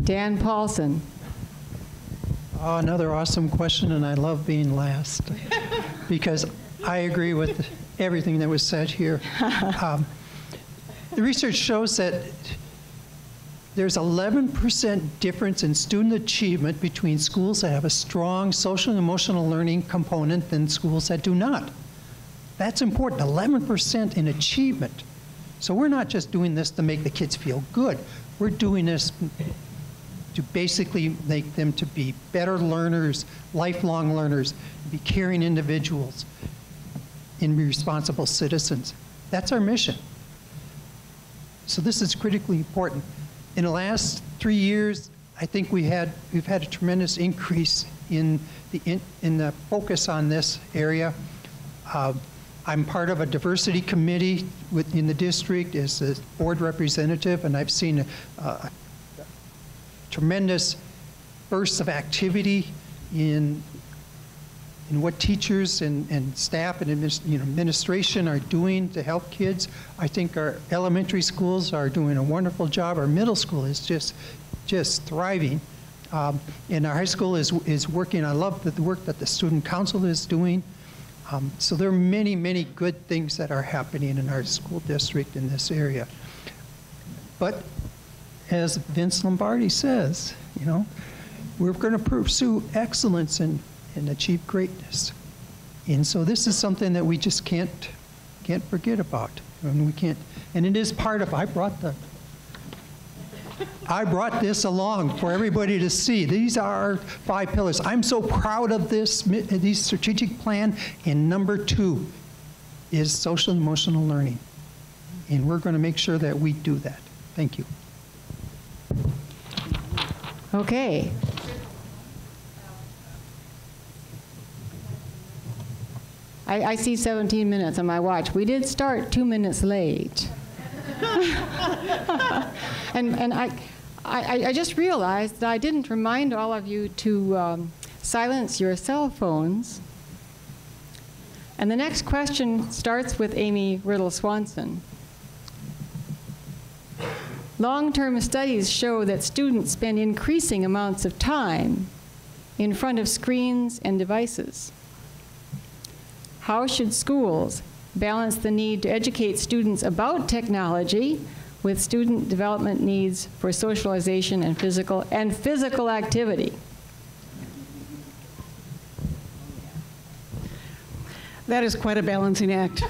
Speaker 1: Dan Paulsen.
Speaker 4: Oh, another awesome question, and I love being last because I agree with everything that was said here. The research shows that there's 11% difference in student achievement between schools that have a strong social and emotional learning component than schools that do not. That's important, 11% in achievement. So we're not just doing this to make the kids feel good. We're doing this to basically make them to be better learners, lifelong learners, be caring individuals, and be responsible citizens. That's our mission. So this is critically important. In the last 3 years, I think we've had a tremendous increase in the focus on this area. I'm part of a diversity committee in the district as a board representative, and I've seen a tremendous bursts of activity in what teachers and staff and administration are doing to help kids. I think our elementary schools are doing a wonderful job. Our middle school is just thriving. And our high school is working. I love the work that the student council is doing. So there are many, many good things that are happening in our school district in this area. But as Vince Lombardi says, we're going to pursue excellence and achieve greatness. And so this is something that we just can't forget about. And we can't, and it is part of, I brought this along for everybody to see. These are our 5 pillars. I'm so proud of this strategic plan. And number 2 is social and emotional learning. And we're going to make sure that we do that. Thank you.
Speaker 1: Okay. I see 17 minutes on my watch. We did start 2 minutes late. and I just realized that I didn't remind all of you to silence your cell phones. And the next question starts with Amy Riddle Swanson. Long-term studies show that students spend increasing amounts of time in front of screens and devices. How should schools balance the need to educate students about technology with student development needs for socialization and physical activity?
Speaker 6: That is quite a balancing act,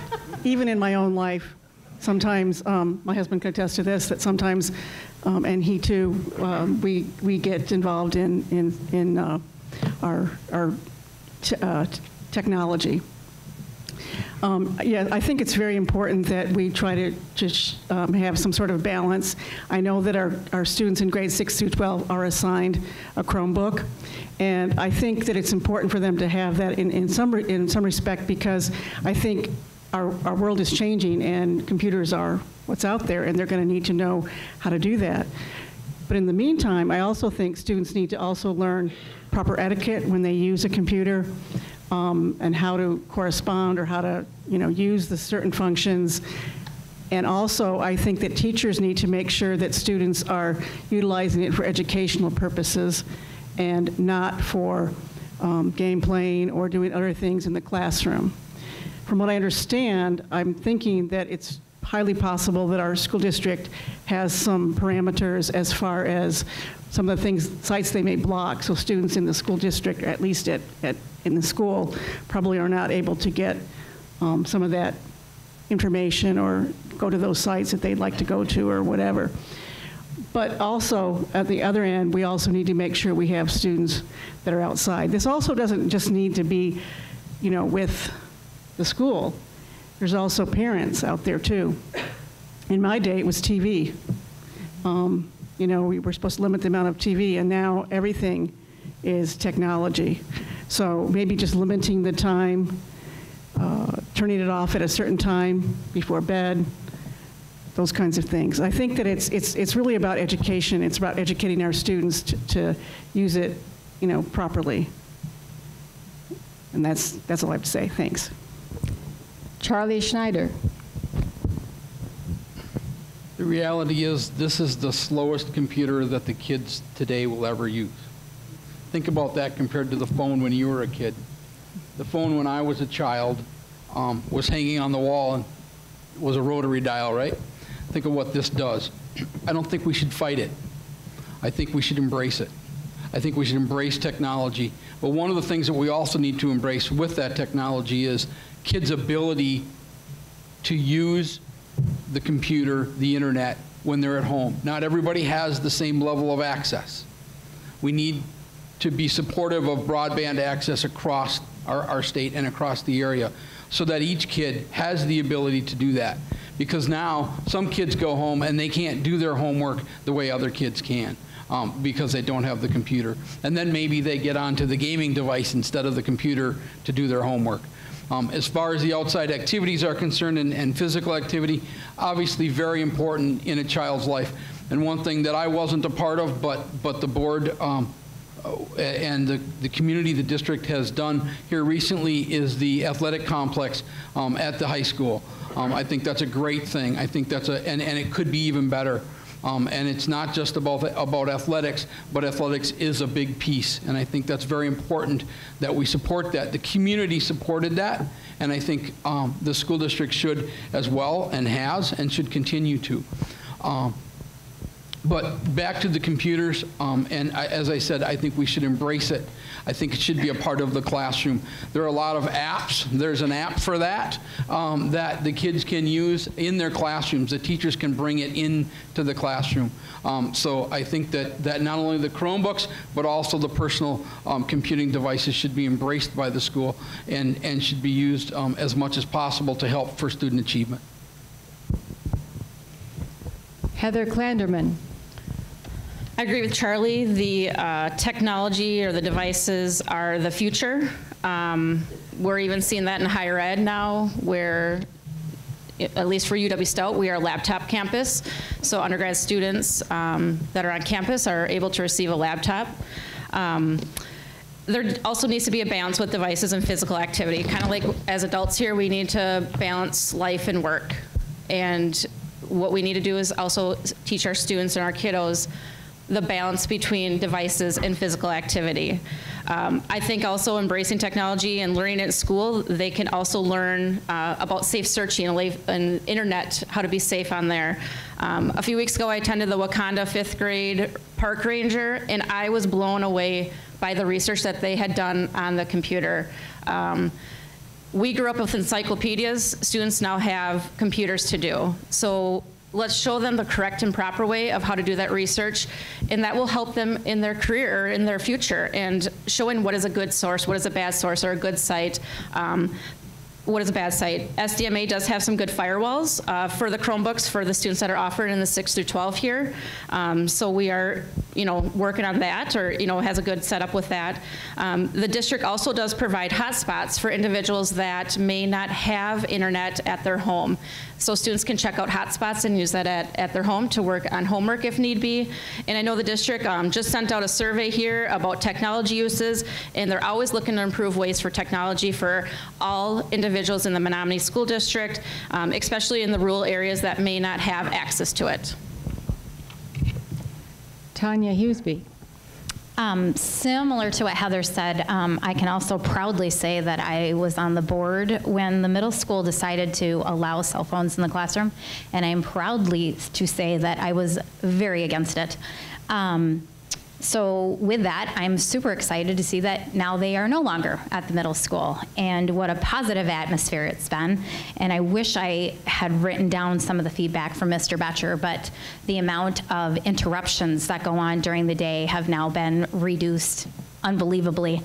Speaker 6: even in my own life. Sometimes, my husband can attest to this, that sometimes, and he too, we get involved in our technology. Yeah, I think it's very important that we try to just have some sort of balance. I know that our students in grades 6 through 12 are assigned a Chromebook, and I think that it's important for them to have that in some respect, because I think our world is changing and computers are what's out there, and they're going to need to know how to do that. But in the meantime, I also think students need to also learn proper etiquette when they use a computer, and how to correspond or how to use the certain functions. And also, I think that teachers need to make sure that students are utilizing it for educational purposes and not for game playing or doing other things in the classroom. From what I understand, I'm thinking that it's highly possible that our school district has some parameters as far as some of the sites they may block, so students in the school district, or at least in the school, probably are not able to get some of that information or go to those sites that they'd like to go to or whatever. But also, at the other end, we also need to make sure we have students that are outside. This also doesn't just need to be, with the school. There's also parents out there too. In my day, it was TV. We were supposed to limit the amount of TV, and now everything is technology. So maybe just limiting the time, turning it off at a certain time before bed, those kinds of things. I think that it's really about education. It's about educating our students to use it, properly. And that's all I have to say. Thanks.
Speaker 1: Charlie Schneider.
Speaker 7: The reality is this is the slowest computer that the kids today will ever use. Think about that compared to the phone when you were a kid. The phone when I was a child was hanging on the wall and was a rotary dial, right? Think of what this does. I don't think we should fight it. I think we should embrace it. I think we should embrace technology. But one of the things that we also need to embrace with that technology is kids' ability to use the computer, the internet, when they're at home. Not everybody has the same level of access. We need to be supportive of broadband access across our state and across the area so that each kid has the ability to do that. Because now some kids go home and they can't do their homework the way other kids can because they don't have the computer. And then maybe they get onto the gaming device instead of the computer to do their homework. As far as the outside activities are concerned and physical activity, obviously very important in a child's life. And one thing that I wasn't a part of, but the board and the community, the district has done here recently is the athletic complex at the high school. I think that's a great thing. I think that's and it could be even better. And it's not just about athletics, but athletics is a big piece. And I think that's very important that we support that. The community supported that, and I think the school district should as well, and has, and should continue to. But back to the computers, as I said, I think we should embrace it. I think it should be a part of the classroom. There are a lot of apps. There's an app for that that the kids can use in their classrooms. The teachers can bring it into the classroom. So I think that not only the Chromebooks, but also the personal computing devices should be embraced by the school and should be used as much as possible to help for student achievement.
Speaker 1: Heather Klandermann.
Speaker 8: I agree with Charlie. The technology or the devices are the future. We're even seeing that in higher ed now, where, at least for UW Stout, we are a laptop campus. So undergrad students that are on campus are able to receive a laptop. There also needs to be a balance with devices and physical activity. Kind of like as adults here, we need to balance life and work. And what we need to do is also teach our students and our kiddos the balance between devices and physical activity. I think also embracing technology and learning at school, they can also learn about safe searching and internet, how to be safe on there. A few weeks ago, I attended the Wakanda 5th grade park ranger, and I was blown away by the research that they had done on the computer. We grew up with encyclopedias. Students now have computers to do. So let's show them the correct and proper way of how to do that research, and that will help them in their career or in their future, and showing what is a good source, what is a bad source, or a good site. What is a bad site? SDMA does have some good firewalls for the Chromebooks for the students that are offered in the 6 through 12 here. So we are, working on that, or has a good setup with that. The district also does provide hotspots for individuals that may not have internet at their home. So students can check out hotspots and use that at their home to work on homework if need be. And I know the district just sent out a survey here about technology uses, and they're always looking to improve ways for technology for all individuals in the Menomonie School District, especially in the rural areas that may not have access to it.
Speaker 1: Tanya Hughesby.
Speaker 2: Similar to what Heather said, I can also proudly say that I was on the board when the middle school decided to allow cell phones in the classroom, and I am proudly to say that I was very against it. So with that, I'm super excited to see that now they are no longer at the middle school, and what a positive atmosphere it's been. And I wish I had written down some of the feedback from Mr. Betcher, but the amount of interruptions that go on during the day have now been reduced unbelievably.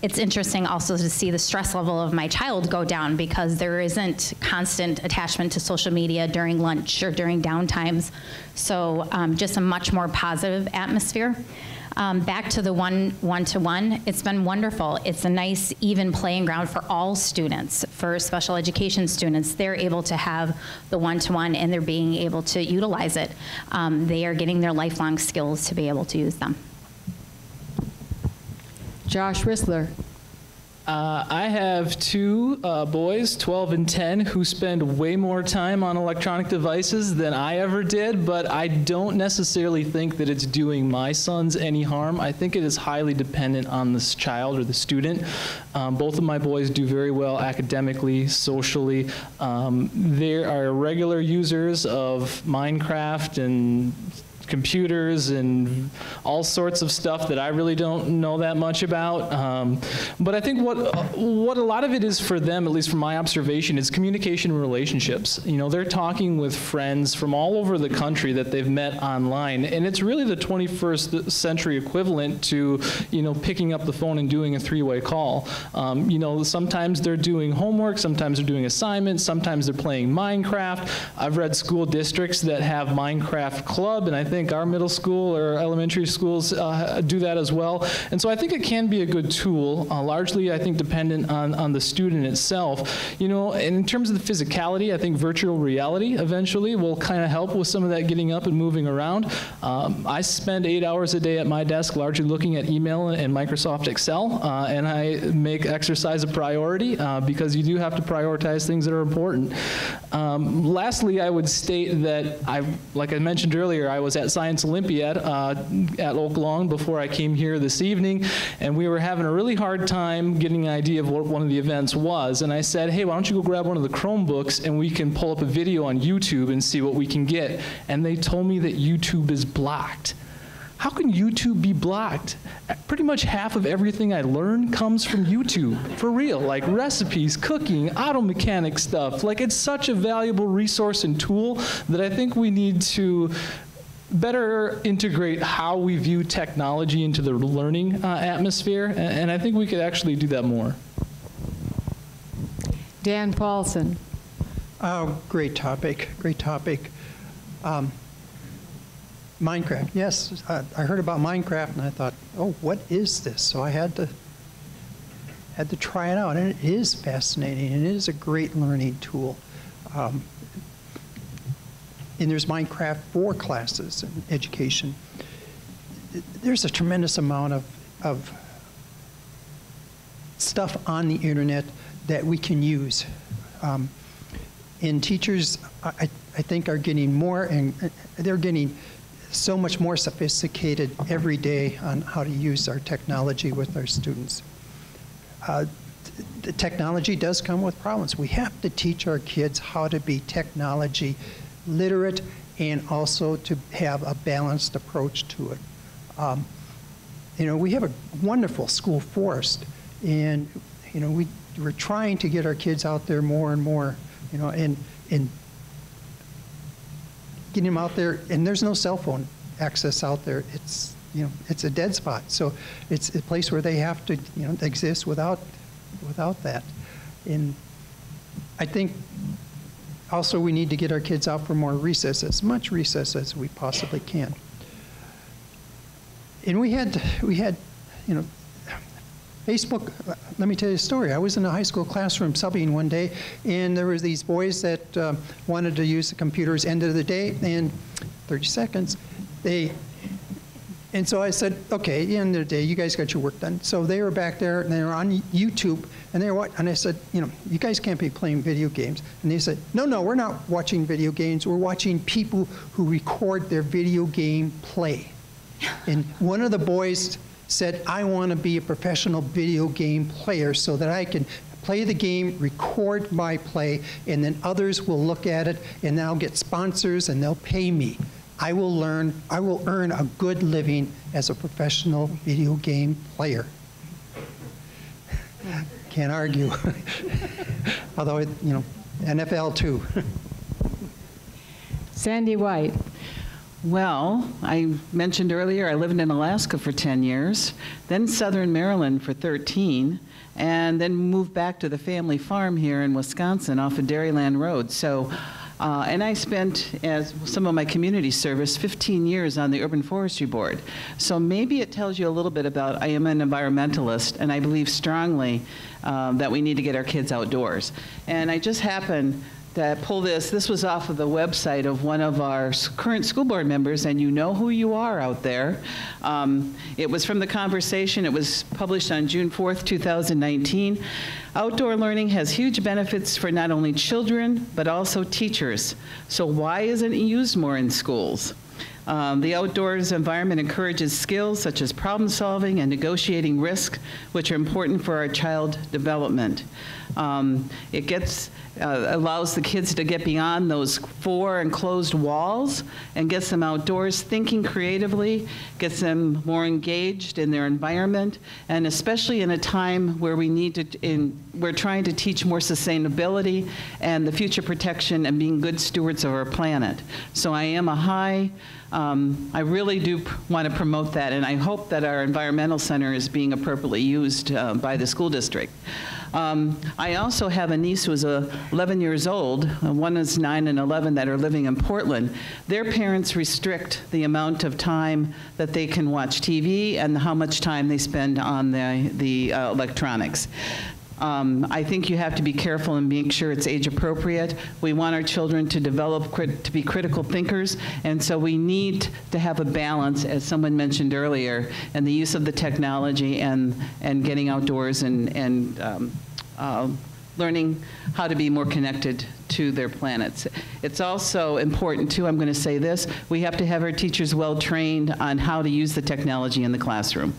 Speaker 2: It's interesting also to see the stress level of my child go down, because there isn't constant attachment to social media during lunch or during downtimes. So just a much more positive atmosphere. Back to the one-to-one, it's been wonderful. It's a nice, even playing ground for all students. For special education students, they're able to have the one-to-one, and they're being able to utilize it. They are getting their lifelong skills to be able to use them.
Speaker 1: Josh Rissler.
Speaker 3: I have two boys, 12 and 10, who spend way more time on electronic devices than I ever did, but I don't necessarily think that it's doing my sons any harm. I think it is highly dependent on this child or the student. Both of my boys do very well academically, socially. They are regular users of Minecraft and computers and all sorts of stuff that I really don't know that much about. But I think what a lot of it is for them, at least from my observation, is communication and relationships. You know, they're talking with friends from all over the country that they've met online, and it's really the 21st century equivalent to, you know, picking up the phone and doing a three-way call. You know, sometimes they're doing homework, sometimes they're doing assignments, sometimes they're playing Minecraft. I've read school districts that have Minecraft Club, and I think our middle school or elementary schools do that as well. And so I think it can be a good tool, largely I think dependent on the student itself. You know, and in terms of the physicality, I think virtual reality eventually will kind of help with some of that getting up and moving around. I spend 8 hours a day at my desk largely looking at email and Microsoft Excel, and I make exercise a priority because you do have to prioritize things that are important. Lastly, I would state that like I mentioned earlier, I was at Science Olympiad at Oak Lawn before I came here this evening, and we were having a really hard time getting an idea of what one of the events was. And I said, hey, why don't you go grab one of the Chromebooks and we can pull up a video on YouTube and see what we can get. And they told me that YouTube is blocked. How can YouTube be blocked? Pretty much half of everything I learn comes from YouTube, for real, like recipes, cooking, auto mechanic stuff. Like, it's such a valuable resource and tool that I think we need to better integrate how we view technology into the learning atmosphere, and I think we could actually do that more.
Speaker 1: Dan Paulsen.
Speaker 4: Great topic, great topic. Minecraft, yes, I heard about Minecraft and I thought, oh, what is this? So I had to try it out, and it is fascinating, and it is a great learning tool. And there's Minecraft for classes and education. There's a tremendous amount of stuff on the internet that we can use. And teachers, I think, are getting more, and they're getting so much more sophisticated every day on how to use our technology with our students. The technology does come with problems. We have to teach our kids how to be technology literate and also to have a balanced approach to it. You know, we have a wonderful school forest, and you know, we're trying to get our kids out there more and more, you know, and getting them out there, and there's no cell phone access out there. It's, you know, it's a dead spot. So it's a place where they have to, you know, exist without that. And I think also we need to get our kids out for more recess, as much recess as we possibly can. And we had, you know, Facebook. Let me tell you a story. I was in a high school classroom subbing one day, and there was these boys that wanted to use the computers end of the day, and 30 seconds, and so I said, okay, at the end of the day, you guys got your work done. So they were back there, and they were on YouTube, and they were and I said, you know, you guys can't be playing video games. And they said, no, we're not watching video games. We're watching people who record their video game play. And one of the boys said, I want to be a professional video game player so that I can play the game, record my play, and then others will look at it, and then I'll get sponsors, and they'll pay me. I will earn a good living as a professional video game player. Can't argue. Although, you know, NFL too.
Speaker 1: Sandy White.
Speaker 5: Well, I mentioned earlier I lived in Alaska for 10 years, then Southern Maryland for 13, and then moved back to the family farm here in Wisconsin off of Dairyland Road. So, and I spent, as some of my community service, 15 years on the Urban Forestry Board. So maybe it tells you a little bit about, I am an environmentalist, and I believe strongly that we need to get our kids outdoors. And I just happened to pull this. This was off of the website of one of our current school board members, and you know who you are out there. It was from the conversation. It was published on June 4th, 2019. Outdoor learning has huge benefits for not only children, but also teachers. So why isn't it used more in schools? The outdoors environment encourages skills such as problem solving and negotiating risk, which are important for our child development. It allows the kids to get beyond those four enclosed walls and gets them outdoors thinking creatively, gets them more engaged in their environment, and especially in a time where we're trying to teach more sustainability and the future protection and being good stewards of our planet. So I am I really do want to promote that, and I hope that our environmental center is being appropriately used by the school district. I also have a niece who's 11 years old, one is 9 and 11 that are living in Portland. Their parents restrict the amount of time that they can watch TV and how much time they spend on the electronics. I think you have to be careful and make sure it's age appropriate. We want our children to develop, to be critical thinkers, and so we need to have a balance, as someone mentioned earlier, in the use of the technology and getting outdoors and learning how to be more connected to their planets. It's also important, too, I'm going to say this, we have to have our teachers well trained on how to use the technology in the classroom.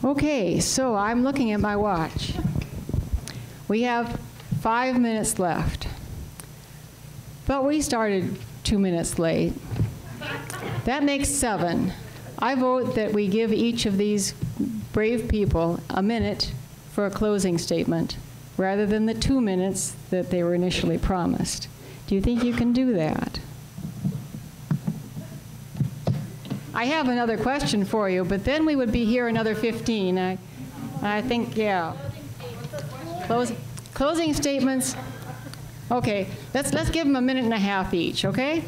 Speaker 1: Okay, so I'm looking at my watch. We have 5 minutes left, but we started 2 minutes late. That makes 7. I vote that we give each of these brave people a minute for a closing statement, rather than the 2 minutes that they were initially promised. Do you think you can do that? I have another question for you, but then we would be here another 15. I think, yeah. Closing statements. Okay, let's give them a minute and a half each, okay?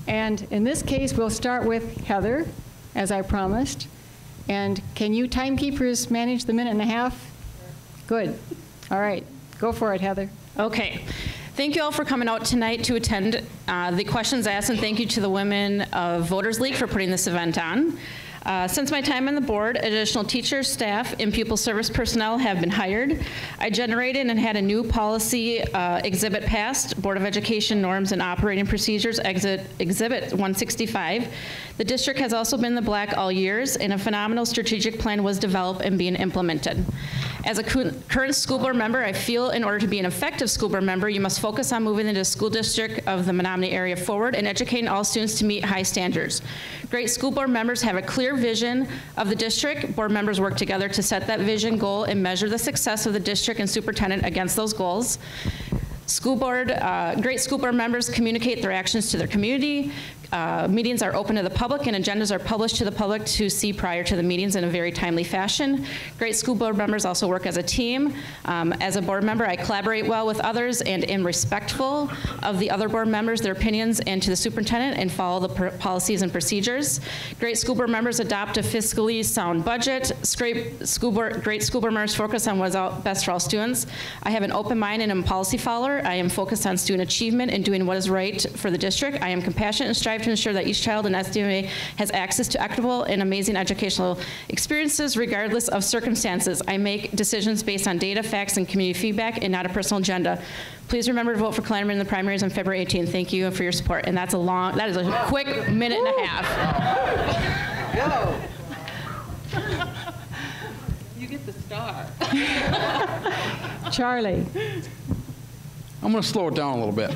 Speaker 1: And in this case, we'll start with Heather, as I promised. And can you timekeepers manage the minute and a half? Good. All right, go for it, Heather.
Speaker 8: Okay. Thank you all for coming out tonight to attend the questions asked, and thank you to the Women of Voters League for putting this event on. Since my time on the board, additional teachers, staff, and pupil service personnel have been hired. I generated and had a new policy exhibit passed, Board of Education Norms and Operating Procedures, Exhibit 165. The district has also been in the black all years, and a phenomenal strategic plan was developed and being implemented. As a current school board member, I feel in order to be an effective school board member, you must focus on moving the school district of the Menomonie area forward and educating all students to meet high standards. Great school board members have a clear vision of the district. Board members work together to set that vision, goal, and measure the success of the district and superintendent against those goals. Great school board members communicate their actions to their community. Meetings are open to the public and agendas are published to the public to see prior to the meetings in a very timely fashion. Great school board members also work as a team. As a board member, I collaborate well with others and am respectful of the other board members, their opinions, and to the superintendent, and follow the policies and procedures. Great school board members adopt a fiscally sound budget. Great school board members focus on what is best for all students. I have an open mind and am a policy follower. I am focused on student achievement and doing what is right for the district. I am compassionate and strive to ensure that each child in SDMA has access to equitable and amazing educational experiences regardless of circumstances. I make decisions based on data, facts, and community feedback and not a personal agenda. Please remember to vote for Klandermann in the primaries on February 18th. Thank you for your support. And that is a quick minute and a half.
Speaker 5: Go. You get the star.
Speaker 1: Charlie.
Speaker 7: I'm going to slow it down a little bit.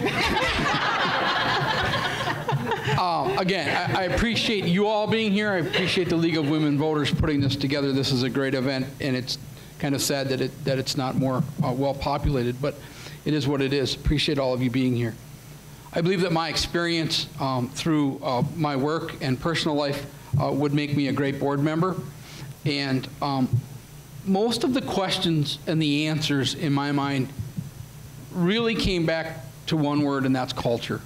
Speaker 7: Again, I appreciate you all being here. I appreciate the League of Women Voters putting this together. This is a great event, and it's kind of sad that it's not more well populated, but it is what it is. Appreciate all of you being here. I believe that my experience through my work and personal life would make me a great board member, and most of the questions and the answers in my mind really came back to one word, and that's culture.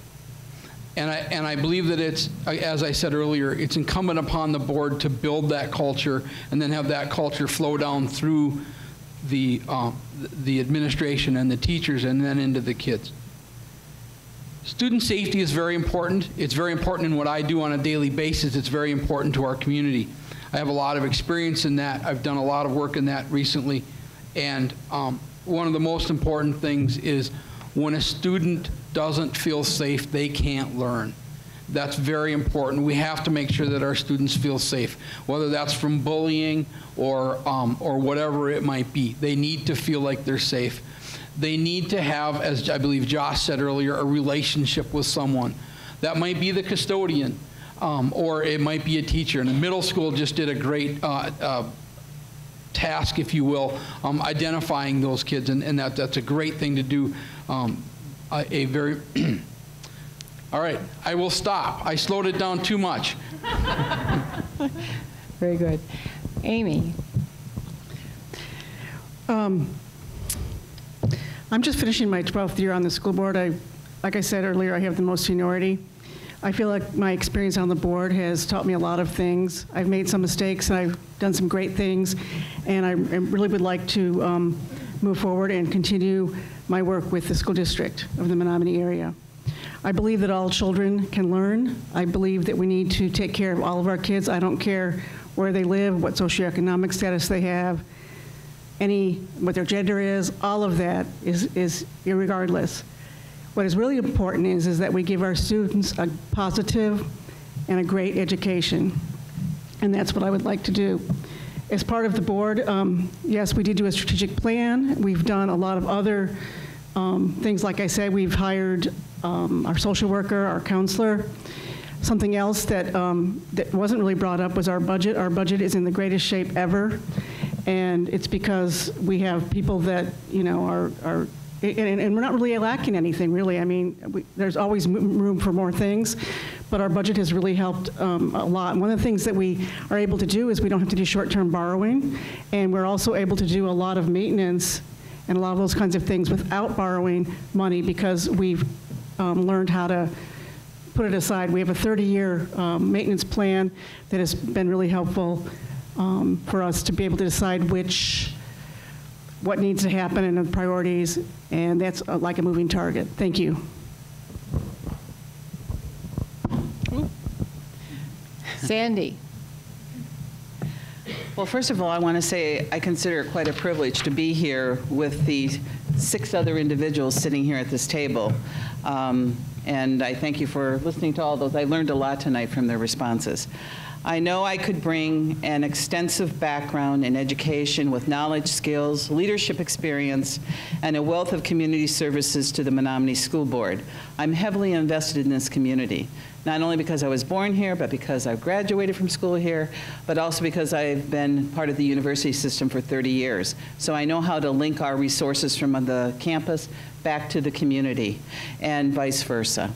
Speaker 7: And I believe that it's, as I said earlier, it's incumbent upon the board to build that culture and then have that culture flow down through the administration and the teachers and then into the kids. Student safety is very important. It's very important in what I do on a daily basis. It's very important to our community. I have a lot of experience in that. I've done a lot of work in that recently. And one of the most important things is when a student doesn't feel safe, they can't learn. That's very important. We have to make sure that our students feel safe, whether that's from bullying or whatever it might be. They need to feel like they're safe. They need to have, as I believe Josh said earlier, a relationship with someone. That might be the custodian, or it might be a teacher. And the middle school just did a great task, if you will, identifying those kids, and that's a great thing to do. All right, I will stop. I slowed it down too much.
Speaker 1: Very good. Amy.
Speaker 6: I'm just finishing my 12th year on the school board. Like I said earlier, I have the most seniority. I feel like my experience on the board has taught me a lot of things. I've made some mistakes, and I've done some great things, and I really would like to move forward and continue my work with the school district of the Menomonie area. I believe that all children can learn. I believe that we need to take care of all of our kids. I don't care where they live, what socioeconomic status they have, what their gender is. All of that is irregardless. What is really important is that we give our students a positive and a great education, and that's what I would like to do. As part of the board, yes, we did do a strategic plan. We've done a lot of other things. Like I said, we've hired our social worker, our counselor. Something else that wasn't really brought up was our budget. Our budget is in the greatest shape ever, and it's because we have people that, you know, are and we're not really lacking anything, really. I mean, there's always room for more things, but our budget has really helped a lot. And one of the things that we are able to do is we don't have to do short-term borrowing, and we're also able to do a lot of maintenance and a lot of those kinds of things without borrowing money because we've learned how to put it aside. We have a 30-year maintenance plan that has been really helpful for us to be able to decide what needs to happen and the priorities, and that's like a moving target. Thank you.
Speaker 1: Sandy.
Speaker 5: Well, first of all, I want to say I consider it quite a privilege to be here with the 6 other individuals sitting here at this table. And I thank you for listening to all those. I learned a lot tonight from their responses. I know I could bring an extensive background in education with knowledge, skills, leadership experience, and a wealth of community services to the Menomonie School Board. I'm heavily invested in this community, not only because I was born here, but because I've graduated from school here, but also because I've been part of the university system for 30 years. So I know how to link our resources from the campus back to the community, and vice versa.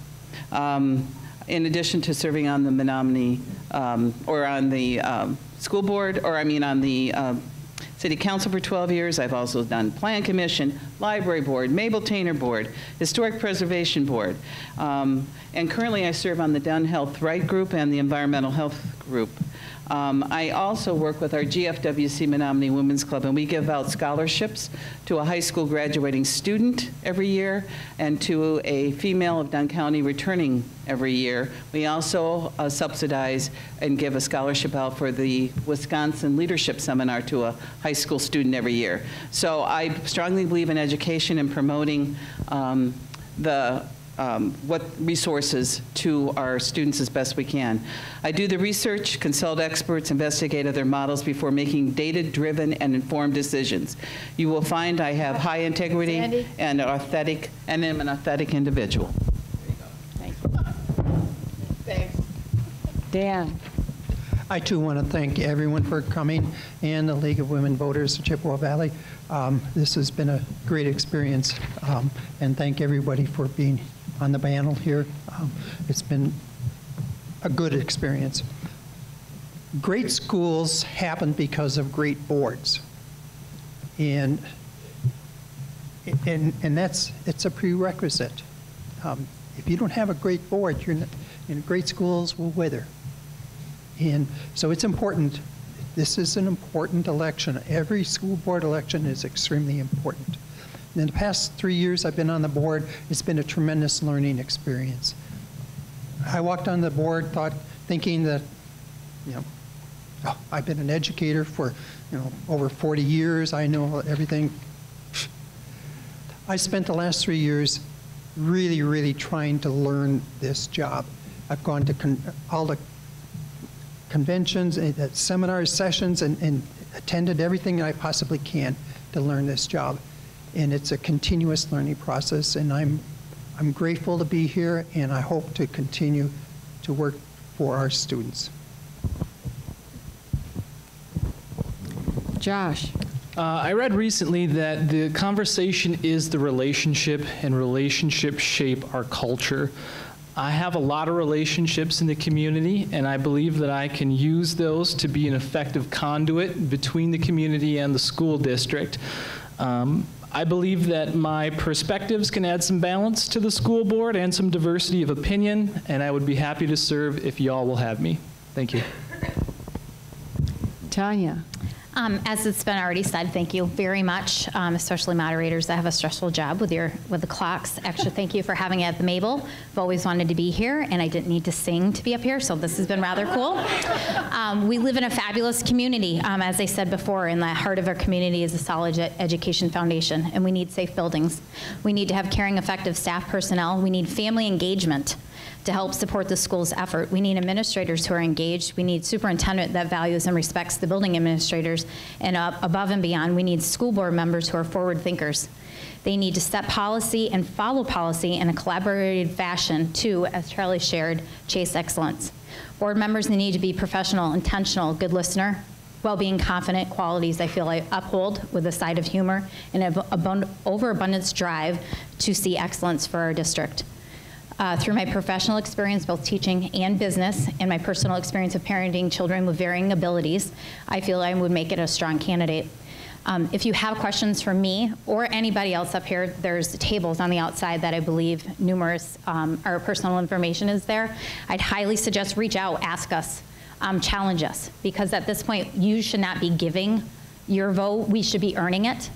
Speaker 5: In addition to serving on the Menomonie, or on the school board, or I mean on the city council for 12 years, I've also done plan commission, library board, Mabel Tainter board, historic preservation board. And currently I serve on the Down Health Right group and the environmental health group. I also work with our GFWC Menomonie Women's Club, and we give out scholarships to a high school graduating student every year and to a female of Dunn County returning every year. We also subsidize and give a scholarship out for the Wisconsin Leadership Seminar to a high school student every year. So I strongly believe in education and promoting what resources to our students as best we can. I do the research, consult experts, investigate other models before making data-driven and informed decisions. You will find I have high integrity and am an authentic individual.
Speaker 1: Thanks. Thanks. Dan.
Speaker 4: I too want to thank everyone for coming and the League of Women Voters of Chippewa Valley. This has been a great experience, and thank everybody for being on the panel here. It's been a good experience. Great schools happen because of great boards, and it's a prerequisite. If you don't have a great board, you're not, great schools will wither. And so it's important. This is an important election. Every school board election is extremely important. In the past 3 years I've been on the board, it's been a tremendous learning experience. I walked on the board thinking that, oh, I've been an educator for, over 40 years. I know everything. I spent the last 3 years really, really trying to learn this job. I've gone to all the conventions, seminars, sessions, and attended everything I possibly can to learn this job. And it's a continuous learning process, and I'm grateful to be here, and I hope to continue to work for our students.
Speaker 1: Josh.
Speaker 3: I read recently that the conversation is the relationship, and relationships shape our culture. I have a lot of relationships in the community, and I believe that I can use those to be an effective conduit between the community and the school district. I believe that my perspectives can add some balance to the school board and some diversity of opinion, and I would be happy to serve if y'all will have me. Thank you.
Speaker 1: Tanya.
Speaker 2: As it's been already said, thank you very much, especially moderators that have a stressful job with the clocks. Extra thank you for having it at the Mabel. I've always wanted to be here, and I didn't need to sing to be up here, so this has been rather cool. We live in a fabulous community. As I said before, in the heart of our community is a solid education foundation, and we need safe buildings. We need to have caring, effective staff personnel. We need family engagement to help support the school's effort. We need administrators who are engaged. We need superintendent that values and respects the building administrators. And above and beyond, we need school board members who are forward thinkers. They need to set policy and follow policy in a collaborative fashion to, as Charlie shared, chase excellence. Board members need to be professional, intentional, good listener, well-being, confident qualities I feel I uphold with a side of humor and an overabundance drive to see excellence for our district. Through my professional experience, both teaching and business, and my personal experience of parenting children with varying abilities, I feel I would make it a strong candidate. If you have questions for me or anybody else up here, there's tables on the outside that I believe numerous, our personal information is there. I'd highly suggest reach out, ask us, challenge us, because at this point, you should not be giving your vote, we should be earning it.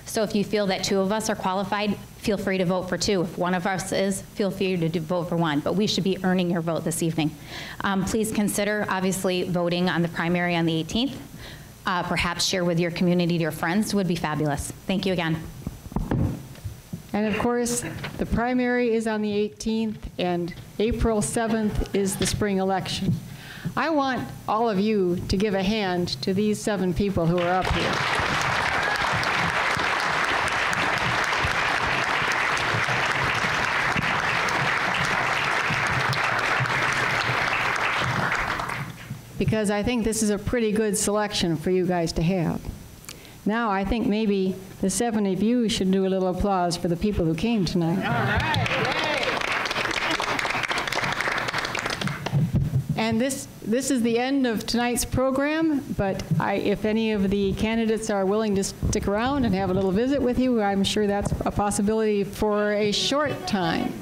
Speaker 2: So if you feel that 2 of us are qualified, feel free to vote for 2. If 1 of us is, feel free to vote for 1. But we should be earning your vote this evening. Please consider, obviously, voting on the primary on the 18th. Perhaps share with your community, your friends would be fabulous. Thank you again.
Speaker 1: And of course, the primary is on the 18th, and April 7th is the spring election. I want all of you to give a hand to these 7 people who are up here. Because I think this is a pretty good selection for you guys to have. Now I think maybe the 7 of you should do a little applause for the people who came tonight. All right, yay. And this is the end of tonight's program, but if any of the candidates are willing to stick around and have a little visit with you, I'm sure that's a possibility for a short time.